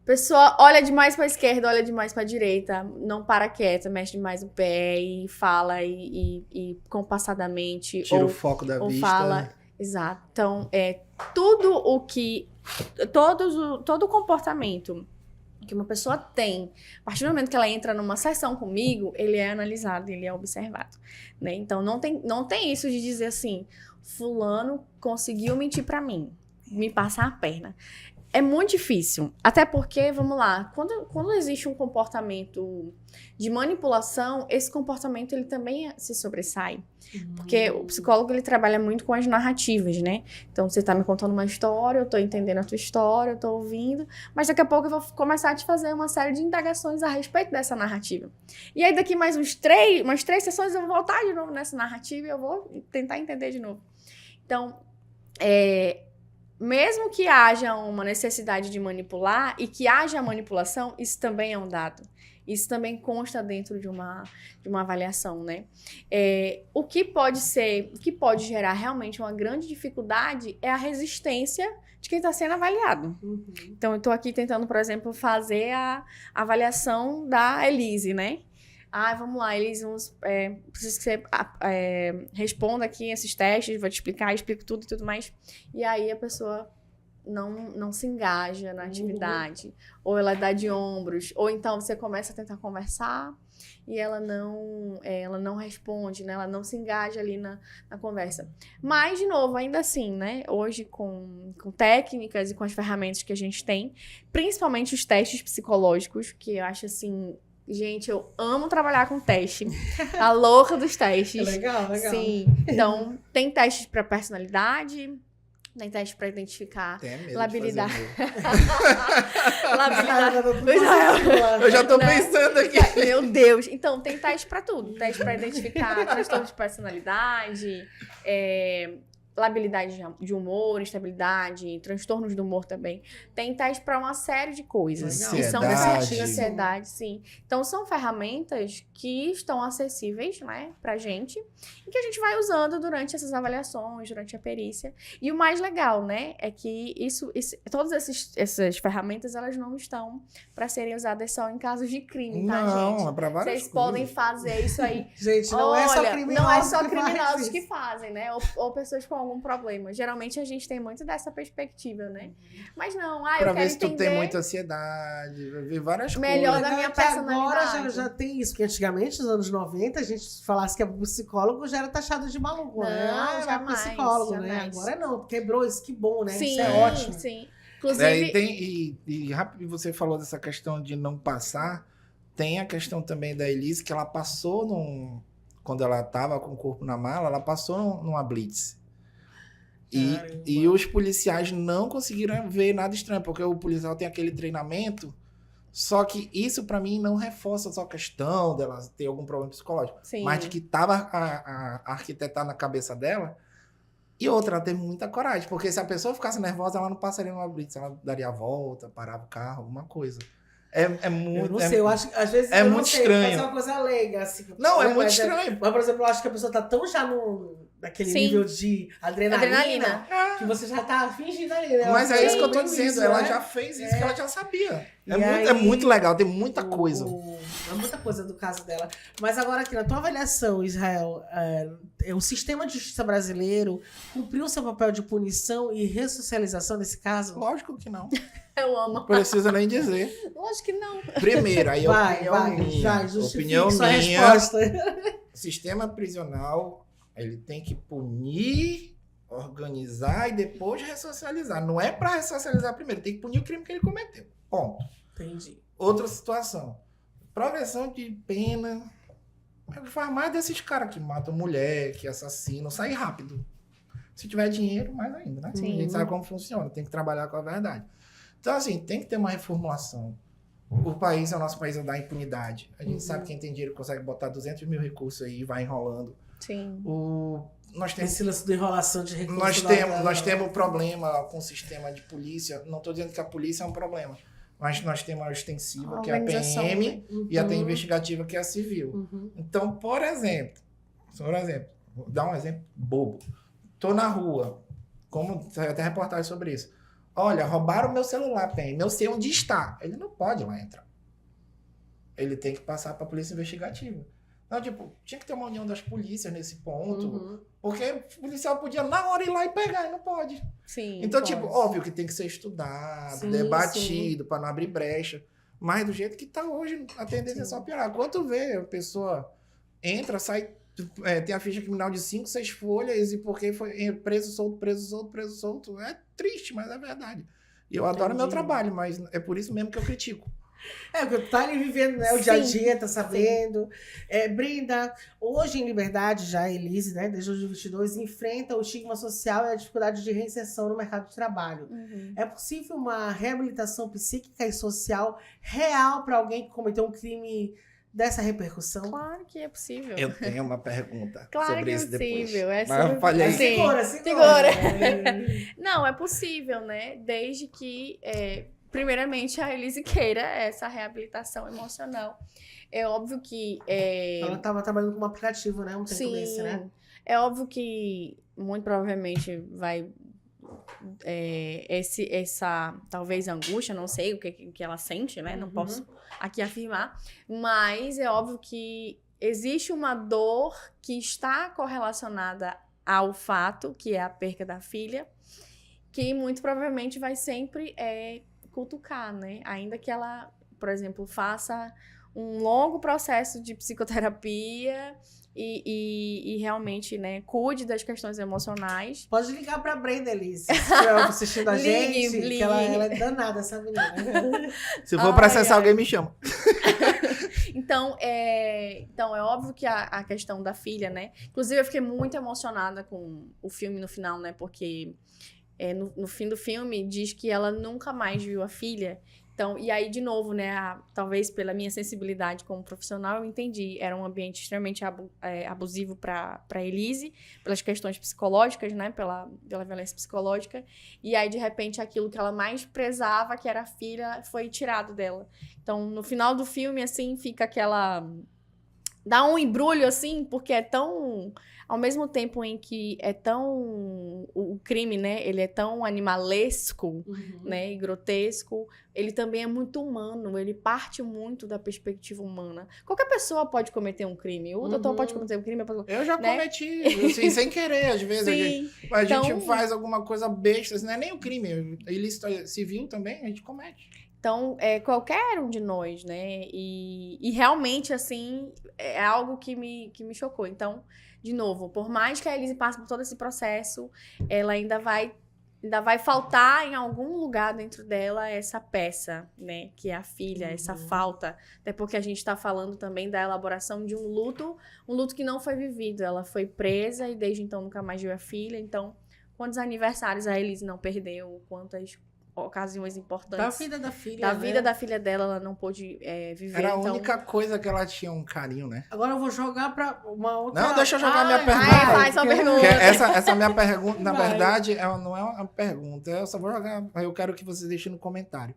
Pessoa olha demais para a esquerda, olha demais para a direita, não para quieta, mexe demais o pé e fala e compassadamente. Tira o foco da vista. Fala. Exato. Então, tudo o que. Todo o comportamento que uma pessoa tem, a partir do momento que ela entra numa sessão comigo, ele é analisado, ele é observado. Né? Então, não tem isso de dizer assim, fulano conseguiu mentir para mim, me passar a perna. É muito difícil, até porque, vamos lá, quando existe um comportamento de manipulação, esse comportamento ele também se sobressai. Porque o psicólogo ele trabalha muito com as narrativas, né? Então, você tá me contando uma história, eu tô entendendo a tua história, eu tô ouvindo, mas daqui a pouco eu vou começar a te fazer uma série de indagações a respeito dessa narrativa. E aí, daqui mais umas três sessões, eu vou voltar de novo nessa narrativa e eu vou tentar entender de novo. Então, mesmo que haja uma necessidade de manipular e que haja manipulação, isso também é um dado. Isso também consta dentro de uma avaliação, né? O que pode gerar realmente uma grande dificuldade é a resistência de quem está sendo avaliado. Uhum. Então, eu estou aqui tentando, por exemplo, fazer a avaliação da Elise, né? Vamos lá, Elise, preciso que você responda aqui esses testes, vou te explicar, explico tudo e tudo mais. E aí a pessoa não se engaja na atividade, ou ela dá de ombros, ou então você começa a tentar conversar e ela não responde, né? Ela não se engaja ali na conversa. Mas, de novo, ainda assim, né? Hoje, com técnicas e com as ferramentas que a gente tem, principalmente os testes psicológicos, que eu acho assim... Gente, eu amo trabalhar com teste. A louca dos testes. Legal. Sim. Então, tem testes para personalidade, tem testes para identificar labilidade. Eu já tô pensando aqui. Meu Deus. Então, tem teste para tudo. Teste para identificar transtorno de personalidade, labilidade de humor, instabilidade, transtornos do humor também. Tem teste para uma série de coisas. Ansiedade, sim. Então, são ferramentas que estão acessíveis, né, pra gente e que a gente vai usando durante essas avaliações, durante a perícia. E o mais legal, né, é que todas essas ferramentas, elas não estão para serem usadas só em casos de crime, tá, gente? Não, é para várias Vocês podem fazer isso aí. Gente, não é só criminosos que fazem, né? Ou pessoas com algum problema. Geralmente a gente tem muito dessa perspectiva, né? Mas não, eu quero entender... Pra ver se tu tem muita ansiedade, ver várias melhor coisas. da minha personalidade. Agora já tem isso, porque antigamente, nos anos 90, a gente falasse que é psicólogo já era taxado de maluco, né? Jamais, psicólogo, jamais. Né? Agora não, quebrou isso, que bom, né? Sim, isso é ótimo. Sim. Inclusive... E rápido você falou dessa questão de não passar, tem a questão também da Elise, que ela passou quando ela tava com o corpo na mala, ela passou numa blitz. E os policiais não conseguiram ver nada estranho, porque o policial tem aquele treinamento, só que isso pra mim não reforça só a questão dela ter algum problema psicológico, Sim. mas de que tava a arquitetar na cabeça dela. E outra, ela teve muita coragem, porque se a pessoa ficasse nervosa, ela não passaria numa blitz, ela daria a volta, parava o carro, alguma coisa. É muito... Eu não sei, eu acho que às vezes muito estranho. Mas é uma coisa leiga, assim. Não, é muito estranho. Mas, por exemplo, eu acho que a pessoa tá tão já naquele nível de adrenalina que você já tá fingindo ali, né? Mas é isso que eu tô dizendo, ela já fez isso que ela já sabia. É muito legal, tem muita coisa. É muita coisa do caso dela. Mas agora aqui, na tua avaliação, Israel, o sistema de justiça brasileiro cumpriu seu papel de punição e ressocialização nesse caso? Lógico que não. Eu amo. Não precisa nem dizer. Lógico que não. Primeiro, aí opinião sua minha. Resposta. Sistema prisional, ele tem que punir, organizar e depois ressocializar. Não é para ressocializar primeiro, tem que punir o crime que ele cometeu. Ponto. Entendi. Outra situação. Progressão de pena. Faz mais desses caras que matam mulher, que assassinam, sai rápido. Se tiver dinheiro, mais ainda, né? Sim. A gente sabe como funciona, tem que trabalhar com a verdade. Então, assim, tem que ter uma reformulação. o nosso país é da impunidade. A gente sabe que quem tem dinheiro consegue botar 200 mil recursos aí e vai enrolando. Sim. Nós temos Esse lance de enrolação de recursos. nós temos problema com o sistema de polícia. Não estou dizendo que a polícia é um problema. Mas nós temos a ostensiva, que é a PM, e a investigativa, que é a civil. Então, por exemplo, vou dar um exemplo bobo. Estou na rua, como saiu até reportagem sobre isso. Olha, roubaram o meu celular, PM. Eu sei onde está. Ele não pode lá entrar. Ele tem que passar para a polícia investigativa. Não, tipo, tinha que ter uma união das polícias nesse ponto. Porque o policial podia na hora ir lá e pegar, e não pode. Sim. Então, pode. tipo, óbvio que tem que ser estudado, debatido, para não abrir brecha. Mas do jeito que tá hoje, a tendência é só piorar. Quando vê, a pessoa entra, sai, tem a ficha criminal de 5, 6 folhas, e porque foi preso, solto. É triste, mas é verdade. E eu adoro meu trabalho, mas é por isso mesmo que eu critico. Porque tu tá ali vivendo, né, o dia a dia, tá sabendo. Brinda, hoje em Liberdade, já a Elise, né, desde 2022, enfrenta o estigma social e a dificuldade de reinserção no mercado de trabalho. É possível uma reabilitação psíquica e social real para alguém que cometeu um crime dessa repercussão? Claro que é possível. Eu tenho uma pergunta Claro sobre que é isso depois. possível. Mas eu falei. Segura. Não, é possível, né? Desde que, primeiramente, a Elise queira essa reabilitação emocional. É óbvio que... Ela estava trabalhando com um aplicativo, né? Um tempo desse, né? É óbvio que, muito provavelmente, vai... essa, talvez, angústia, não sei o que ela sente, né? Não posso aqui afirmar. Mas é óbvio que existe uma dor que está correlacionada ao fato, que é a perca da filha, que muito provavelmente vai sempre cutucar, né? Ainda que ela, por exemplo, faça um longo processo de psicoterapia e realmente, né, cuide das questões emocionais. Pode ligar pra Brenda, Elise, se estiver assistindo a gente, Ligue. que ela é danada, essa menina. Se for pra acessar alguém, me chama. Então, é óbvio que a questão da filha, né? Inclusive, eu fiquei muito emocionada com o filme no final, né? Porque no fim do filme diz que ela nunca mais viu a filha. Então, e aí, de novo, né? Talvez pela minha sensibilidade como profissional, eu entendi. Era um ambiente extremamente abusivo para Elise, pelas questões psicológicas, né? Pela violência psicológica. E aí, de repente, aquilo que ela mais prezava, que era a filha, foi tirado dela. Então, no final do filme, assim, fica aquela... Dá um embrulho, assim, porque é tão... Ao mesmo tempo em que é tão... O crime, né? Ele é tão animalesco, né? E grotesco. Ele também é muito humano. Ele parte muito da perspectiva humana. Qualquer pessoa pode cometer um crime. O doutor pode cometer um crime. Eu já cometi, assim, sem querer, às vezes. Sim. A gente faz alguma coisa besta. Assim, não é nem o crime. Ilícito civil também, a gente comete. Então, qualquer um de nós, né? E realmente, assim, é algo que me chocou. Então, de novo, por mais que a Elise passe por todo esse processo, ela ainda vai faltar em algum lugar dentro dela essa peça, né? Que é a filha, essa falta. Até porque a gente está falando também da elaboração de um luto que não foi vivido. Ela foi presa e desde então nunca mais viu a filha. Então, quantos aniversários a Elise não perdeu? Quantas ocasiões importantes. Da vida da filha, Da vida da filha dela, ela não pôde viver. Era a única coisa que ela tinha um carinho, né? Agora eu vou jogar pra uma outra... Não, deixa eu jogar minha pergunta. Faz sua pergunta. Essa minha pergunta, na verdade, não é uma pergunta. Eu só vou jogar... Eu quero que você deixe no comentário.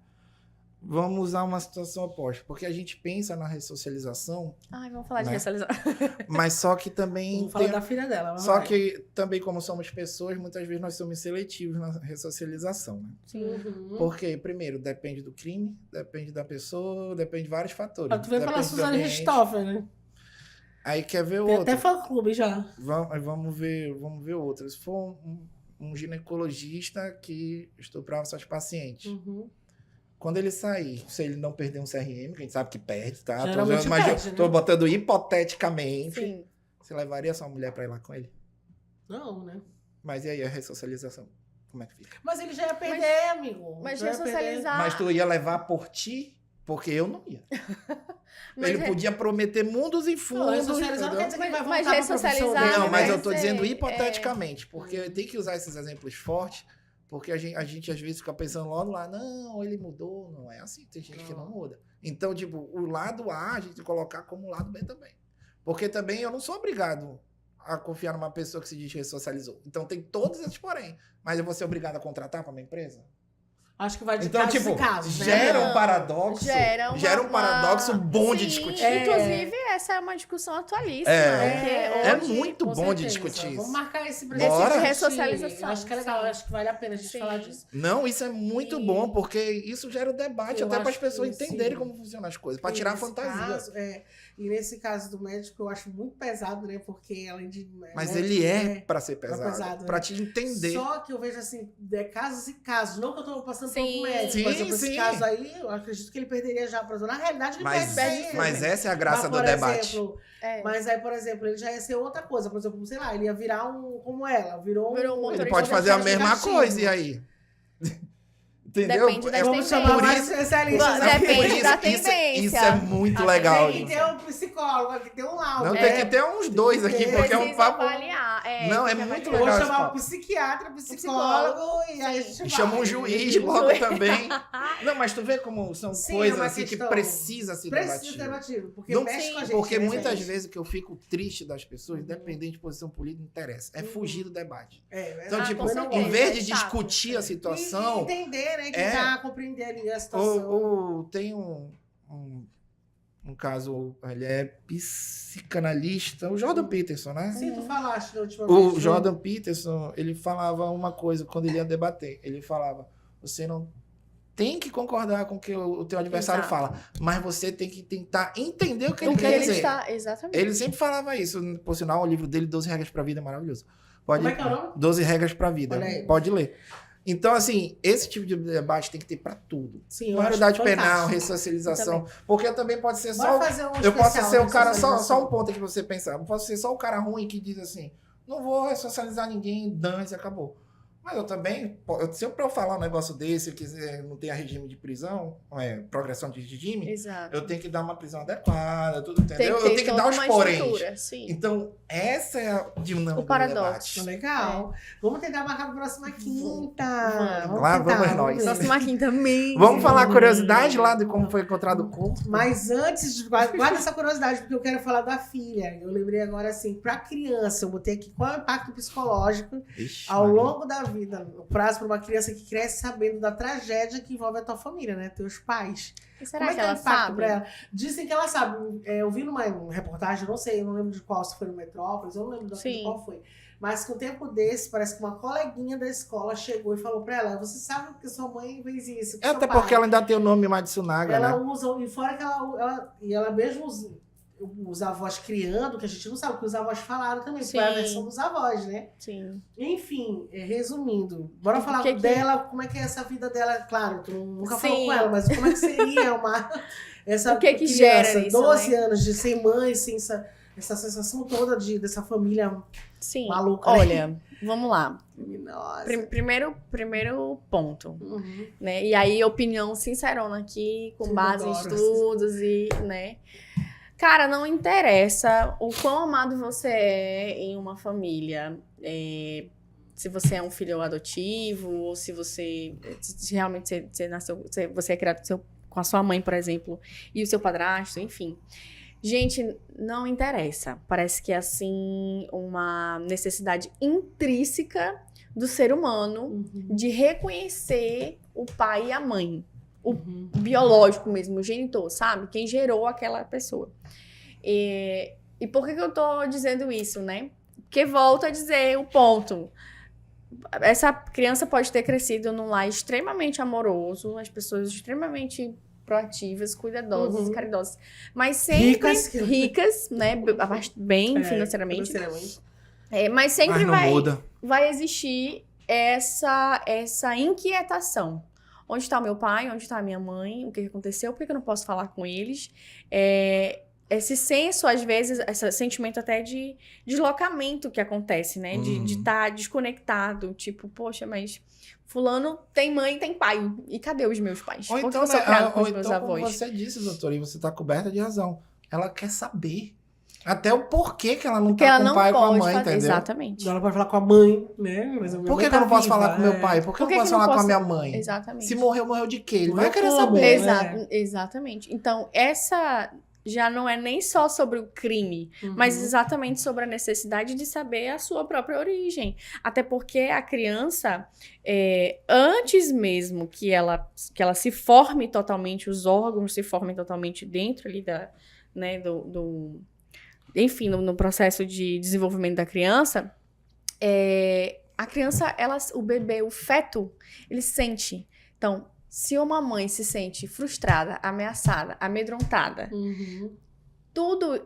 Vamos usar uma situação oposta. Porque a gente pensa na ressocialização... Vamos falar de né? ressocialização. Mas só que também... Vamos falar da filha dela. Só que também, como somos pessoas, muitas vezes nós somos seletivos na ressocialização, né? Sim. Porque, primeiro, depende do crime, depende da pessoa, depende de vários fatores. Tu veio pela Depende do Suzane ambiente. Richthofen, né? Aí quer ver Tem outro. até fã-clube já. Vamos ver outro. Se for um ginecologista que estuprava seus pacientes, quando ele sair, se ele não perder um CRM, que a gente sabe que perde, tá? Geralmente perde, né? Tô botando hipoteticamente. Sim. Você levaria sua mulher pra ir lá com ele? Não, né? Mas e aí a ressocialização? Como é que fica? Mas ele já ia perder, amigo. Mas Já ia perder. ressocializar... Mas tu ia levar por ti? Porque eu não ia. Mas ele podia prometer mundos e Não, fundos. ressocializar não quer dizer que ele vai Mas voltar pra profissão ressocializar dele, Não, mas né? eu tô Mas dizendo hipoteticamente, porque eu tenho que usar esses exemplos fortes Porque a gente às vezes fica pensando logo lá, não, ele mudou. Não é assim, tem gente que não muda. Então, tipo, o lado A a gente tem que colocar como o lado B também. Porque também eu não sou obrigado a confiar numa pessoa que se diz ressocializou. Então tem todos esses porém. Mas eu vou ser obrigado a contratar para minha empresa? Acho que vai de Então, casos tipo, em casos, né? gera um paradoxo. Gera um paradoxo bom de discutir. Inclusive, essa é uma discussão atualíssima. É Porque hoje, muito Com bom de certeza. discutir isso. Vamos marcar esse Bora. De ressocialização. Eu acho que é legal, Sim. eu acho que vale a pena a gente Sim. falar disso. Não, isso é muito E- bom, porque isso gera o debate, Eu até para as acho pessoas que, entenderem sim. como funcionam as coisas, para E tirar a nesse fantasia. caso, e nesse caso do médico, eu acho muito pesado, né? Porque além de. Mas médico, ele é né, para ser pesado, pesado, para né? te entender. Só que eu vejo assim, casos e casos. Não que eu tô passando por Sim. um médico. Sim, Por exemplo, esse sim. caso aí, eu acredito que ele perderia já a prisão. Na realidade, ele Mas, perde mas essa é a graça Mas, do por debate. exemplo, É. Mas aí, por exemplo, ele já ia ser outra coisa. Por exemplo, sei lá, ele ia virar como ela. Virou Virou um um motorista Ele pode fazer a motorista mesma aplicativo. coisa, e aí? Entendeu? Depende das Vamos tendências. chamar por mais isso- especialistas Depende aqui. da isso tendência. é muito legal. Tem que ter um psicólogo, tem que ter um laudo. Não, né? tem que ter uns dois aqui, ter. porque é um Precisa papo... avaliar. Não, é porque muito Eu vou legal esse chamar um papo. psiquiatra, psicólogo, e aí a gente E vai. chama um juiz logo também. Não, mas tu vê como são Sim, é coisas uma assim que questão- precisa ser Precisa debatido. ser debatido, porque Não, mexe com a gente. porque né, muitas gente? vezes o que eu fico triste das pessoas, independente de posição política, não interessa. É fugir do debate. Ah, Então, tipo, com certeza. em vez de É chato. discutir a E situação, entender, né? É. Tentar compreender ali a situação. tem um caso, ele é psicanalista, o Jordan Peterson, né? Sim, tu falaste da última vez. O né? Jordan Peterson, ele falava uma coisa quando ele ia debater. Ele falava, você não tem que concordar com o que o teu adversário Exato. fala, mas você tem que tentar entender o que O ele que quer ele dizer. está... Exatamente. Ele sempre falava isso. Por sinal, o livro dele, 12 Regras para a Vida, é maravilhoso. Pode, Como é que é o nome? 12 Regras para a Vida. Olha aí. Pode ler. Então, assim, esse tipo de debate tem que ter para tudo. Sim, eu Maioridade acho penal, fantástico. ressocialização. Porque também pode ser Bora só... fazer um Eu posso especial ser o de cara, só socialização. um ponto aqui pra você pensar. Eu posso ser só o cara ruim que diz assim, não vou ressocializar ninguém, dane-se, acabou. Mas eu também, se eu falar um negócio desse, eu quiser não ter regime de prisão, progressão de regime, Exato. eu tenho que dar uma prisão adequada, tudo, Tem entendeu? que Eu ter tenho que toda dar os uma poréns. estrutura, sim. Então, essa é a dinâmica O paradoxo. Tá legal. Vamos tentar marcar pra próxima quinta. Vamos. Lá vamos nós. ver. Próxima quinta também. Vamos falar a curiosidade lá de como foi encontrado o corpo? Mas antes, guarda essa curiosidade, porque eu quero falar da filha. Eu lembrei agora assim, pra criança, eu botei aqui qual é o impacto psicológico Ixi, ao Maria. longo da vida, o prazo para uma criança que cresce sabendo da tragédia que envolve a tua família, né? Teus pais. E será Como é que é o ela impacto sabe? pra ela? Dizem que ela sabe. Eu vi numa reportagem, eu não sei, eu não lembro de qual, se foi no Metrópolis, eu não lembro de Sim. qual foi. Mas que um tempo desse, parece que uma coleguinha da escola chegou e falou pra ela: você sabe que sua mãe fez isso? que É, seu até pai?" porque ela ainda tem o nome Matsunaga, Ela né? usa, e fora que ela mesmo os avós criando, que a gente não sabe o que os avós falaram também, que foi a Sim. versão dos avós, né? Sim. Enfim, resumindo, bora O falar que que- dela, como é que é essa vida dela, claro, tu nunca falou Sim. com ela, mas como é que seria essa O que que criança, gera isso, 12 né? anos de sem mãe, sem essa sensação toda dessa família Sim. maluca, né? Olha, vamos lá. Nossa. Primeiro ponto, Uhum. né? E aí, opinião sincerona aqui, com Sim, base em adoro. estudos e, né? Cara, não interessa o quão amado você é em uma família. Se você é um filho adotivo, ou se você se realmente você nasceu, você é criado com a sua mãe, por exemplo, e o seu padrasto, enfim. Gente, não interessa. Parece que é assim uma necessidade intrínseca do ser humano Uhum. de reconhecer o pai e a mãe. O Uhum. biológico mesmo, o genitor, sabe? Quem gerou aquela pessoa. E por que eu tô dizendo isso, né? Porque volto a dizer o ponto. Essa criança pode ter crescido num lar extremamente amoroso, as pessoas extremamente proativas, cuidadosas, Uhum. caridosas, mas sempre ricas, né? Bem financeiramente. Mas sempre Mas não muda. vai existir essa inquietação. Onde está o meu pai? Onde está a minha mãe? O que aconteceu? Por que eu não posso falar com eles? Esse senso, às vezes, esse sentimento até de deslocamento que acontece, né? De estar desconectado. Tipo, poxa, mas fulano tem mãe e tem pai. E cadê os meus pais? Ou Por que então, eu sou criado com ou os meus então como avós? você disse, doutor, e você está coberta de razão. Ela quer saber. Até o porquê que ela não Porque tá ela com não o pai e com a pode mãe, fazer. entendeu? Exatamente. Ela pode falar com a mãe, né? Mas a minha Por mãe que, que eu não posso viva, falar com meu pai? Por que eu não posso falar com a minha mãe? Exatamente. Se morreu, morreu de quê? Ele Morreu vai querer como? saber. Exatamente. Então, essa já não é nem só sobre o crime, mas exatamente sobre a necessidade de saber a sua própria origem. Até porque a criança, antes mesmo que ela se forme totalmente, os órgãos se formem totalmente dentro ali né, enfim, no processo de desenvolvimento da criança, a criança, o bebê, o feto, ele sente. Então, se uma mãe se sente frustrada, ameaçada, amedrontada, tudo,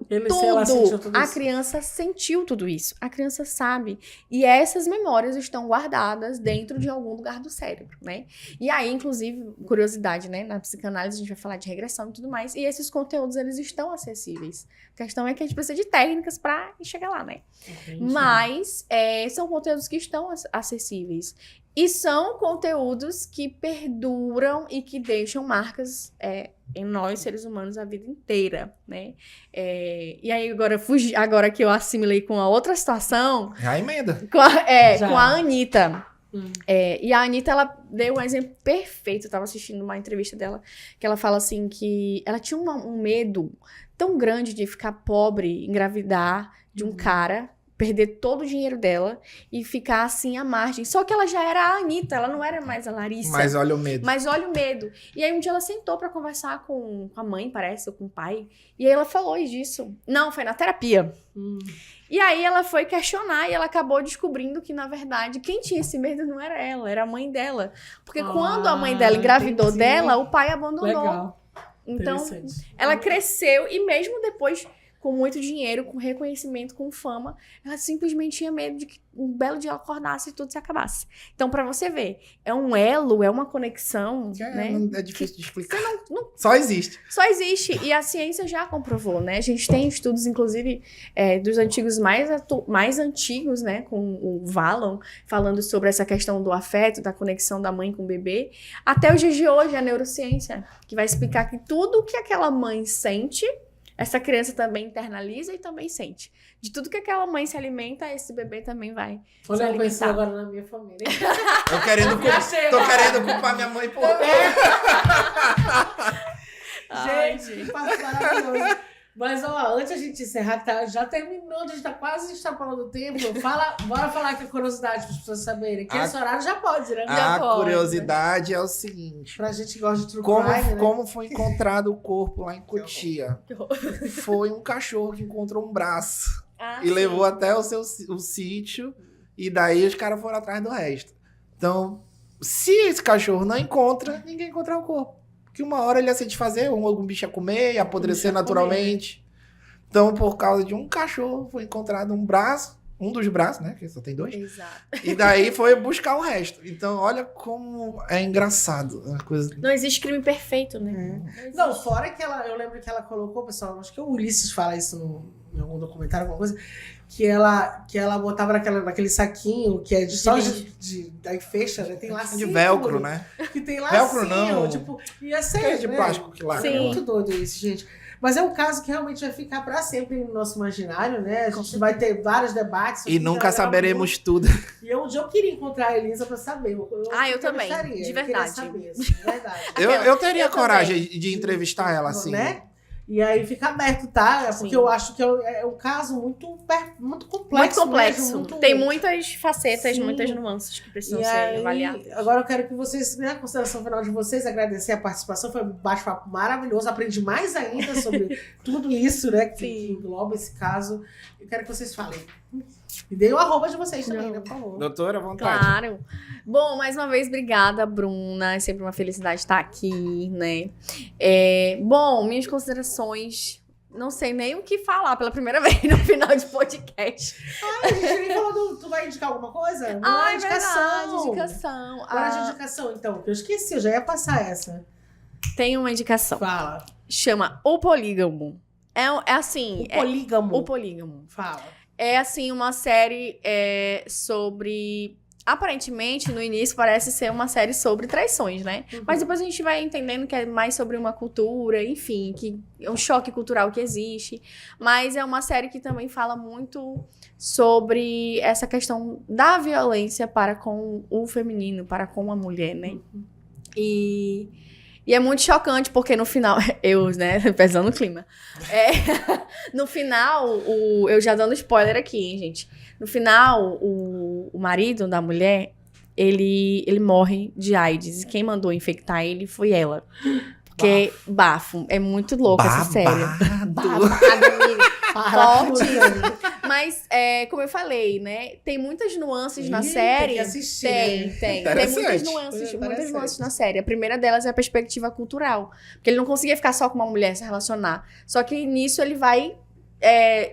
a criança sentiu tudo isso. A criança sabe. E essas memórias estão guardadas dentro de algum lugar do cérebro, né? E aí, inclusive, curiosidade, né? Na psicanálise a gente vai falar de regressão e tudo mais. E esses conteúdos, eles estão acessíveis. A questão é que a gente precisa de técnicas para chegar lá, né? Entendi. Mas são conteúdos que estão acessíveis. E são conteúdos que perduram e que deixam marcas em nós, seres humanos, a vida inteira, né? E aí, agora que eu assimilei com a outra situação... Já emenda. Com a Anitta. E a Anitta, ela deu um exemplo perfeito. Eu tava assistindo uma entrevista dela, que ela fala assim que ela tinha um medo tão grande de ficar pobre, engravidar de um cara... perder todo o dinheiro dela e ficar assim à margem. Só que ela já era a Anitta, ela não era mais a Larissa. Mas olha o medo. Mas olha o medo. E aí um dia ela sentou pra conversar com a mãe, parece, ou com o pai. E aí ela falou disso. Não, foi na terapia. E aí ela foi questionar e ela acabou descobrindo que, na verdade, quem tinha esse medo não era ela, era a mãe dela. Porque quando a mãe dela engravidou dela, o pai abandonou. Legal. Então, ela cresceu e mesmo depois... com muito dinheiro, com reconhecimento, com fama, ela simplesmente tinha medo de que um belo dia ela acordasse e tudo se acabasse. Então, pra você ver, é um elo, é uma conexão, né? É difícil de explicar. Só existe. Só existe. E a ciência já comprovou, né? A gente tem estudos, inclusive, dos antigos mais antigos, né? Com o Vallon, falando sobre essa questão do afeto, da conexão da mãe com o bebê. Até os dias de hoje, a neurociência, que vai explicar que tudo que aquela mãe sente, essa criança também internaliza e também sente. De tudo que aquela mãe se alimenta, esse bebê também vai se alimentar. Eu pensei agora na minha família. Tô querendo culpar minha mãe por... Gente, que passo maravilhoso. Mas, ó, antes a gente encerrar, já terminou, a gente tá quase extrapolando o tempo. Bora falar aqui a curiosidade para as pessoas saberem. Que esse horário já pode, né? A curiosidade é o seguinte. Pra gente que gosta de true crime, né? Como foi encontrado o corpo lá em Cotia? Foi um cachorro que encontrou um braço. E levou até o sítio. E daí os caras foram atrás do resto. Então, se esse cachorro não encontra, ninguém encontra o corpo. Que uma hora ele ia se desfazer, algum bicho ia comer, ia apodrecer naturalmente. Então, por causa de um cachorro, foi encontrado um braço, um dos braços, né? Que só tem dois. Exato. E daí foi buscar o resto. Então, olha como é engraçado. A coisa... Não existe crime perfeito, né? Não, fora que eu lembro que ela colocou, pessoal, acho que o Ulisses fala isso em algum documentário, alguma coisa, que ela botava naquele saquinho que é só aí fecha, né? Tem lacinho. De velcro, né? Que tem lacinho. Velcro não. Tipo, ia ser, que é de plástico que lá. É muito doido isso, gente. Mas é um caso que realmente vai ficar pra sempre no nosso imaginário, né? A gente vai ter vários debates. E nunca saberemos tudo. E um dia eu queria encontrar a Elisa pra saber. Eu também, de verdade. Saber, assim, de verdade. Eu teria coragem de entrevistar ela, assim. Né? E aí fica aberto, tá? Porque eu acho que é um caso muito complexo. Muito complexo. Mesmo, Tem muitas facetas, muitas nuances que precisam ser avaliadas. Agora eu quero que vocês, na consideração final de vocês, agradecer a participação. Foi um bate-papo maravilhoso. Aprendi mais ainda sobre tudo isso, né? Que engloba esse caso. Eu quero que vocês falem. E dê o arroba de vocês também, né? Por favor. Doutora, à vontade. Claro. Bom, mais uma vez, obrigada, Bruna. É sempre uma felicidade estar aqui, né? Bom, minhas considerações... Não sei nem o que falar pela primeira vez no final de podcast. A gente nem falou tu vai indicar alguma coisa? Indicação. Agora de indicação, então. Que eu esqueci, eu já ia passar essa. Tem uma indicação. Fala. Chama O Polígamo. É assim... O Polígamo. O Polígamo. Fala. É, assim, uma série sobre aparentemente, no início, parece ser uma série sobre traições, né? Mas depois a gente vai entendendo que é mais sobre uma cultura, enfim, que é um choque cultural que existe. Mas é uma série que também fala muito sobre essa questão da violência para com o feminino, para com a mulher, né? E é muito chocante, porque no final... Eu, né? Pesando o clima. No final, eu já dando spoiler aqui, hein, gente? No final, o marido da mulher, ele morre de AIDS. E quem mandou infectar ele foi ela. Porque, bafo, é muito louca essa série. Babado, amiga. Forte. Mas, como eu falei, né? Tem muitas nuances na série. Tem que assistir, Tem muitas nuances na série. A primeira delas é a perspectiva cultural. Porque ele não conseguia ficar só com uma mulher, se relacionar. Só que nisso ele vai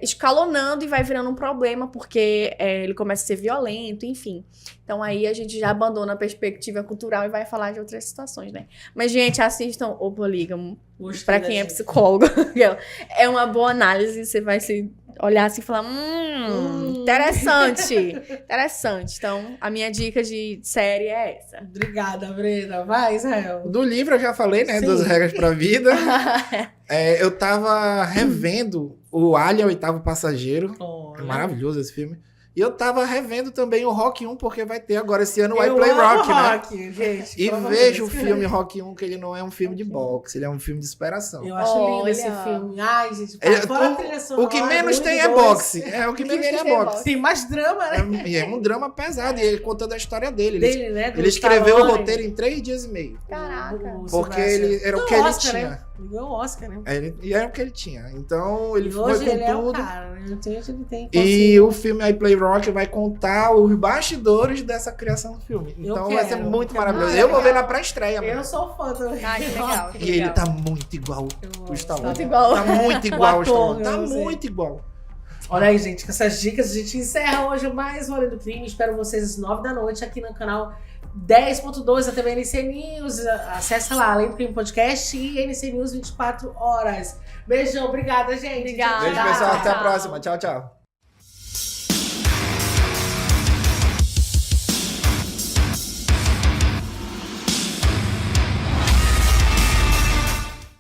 escalonando e vai virando um problema, porque ele começa a ser violento, enfim. Então aí a gente já abandona a perspectiva cultural e vai falar de outras situações, né? Mas, gente, assistam O Polígamo. Pra quem é psicólogo. É uma boa análise, você vai se olhar assim e falar, interessante. Interessante. Então, a minha dica de série é essa. Obrigada, Brena. Vai, Israel. Do livro eu já falei, né? 12 Regras pra Vida. Eu tava revendo o Alien, Oitavo Passageiro. É maravilhoso esse filme. E eu tava revendo também o Rock 1, porque vai ter agora esse ano o I Play Rock, né? Gente, e vejo o filme Rock 1, que ele não é um filme de boxe, ele é um filme de superação. Eu acho lindo esse filme. Ai, gente, o que menos tem é boxe. O que menos tem é boxe. Tem mais drama, né? É um drama pesado, e ele contando a história dele. Né? Ele escreveu o roteiro em 3 dias e meio. Caraca. Porque ele era o que ele tinha. Né? Ele ganhou o Oscar, né? E era o que ele tinha. Então, ele foi hoje com ele tudo. É o cara, né? Ele tem E o filme I Play Rock vai contar os bastidores dessa criação do filme. Então vai ser muito maravilhoso. Eu vou ver na pré-estreia. Eu sou fã do que legal. E ele tá muito igual o Star Wars. Tá muito igual o Star Wars. Tá muito igual. Olha aí, gente, com essas dicas a gente encerra hoje mais um Além do Crime. Espero vocês às 9 da noite aqui no canal 10.2 da TV NC News. Acessa lá, Além do Crime Podcast e NC News 24 horas. Beijão, obrigada, gente. Obrigada. Beijo, pessoal. Até a próxima. Tchau, tchau.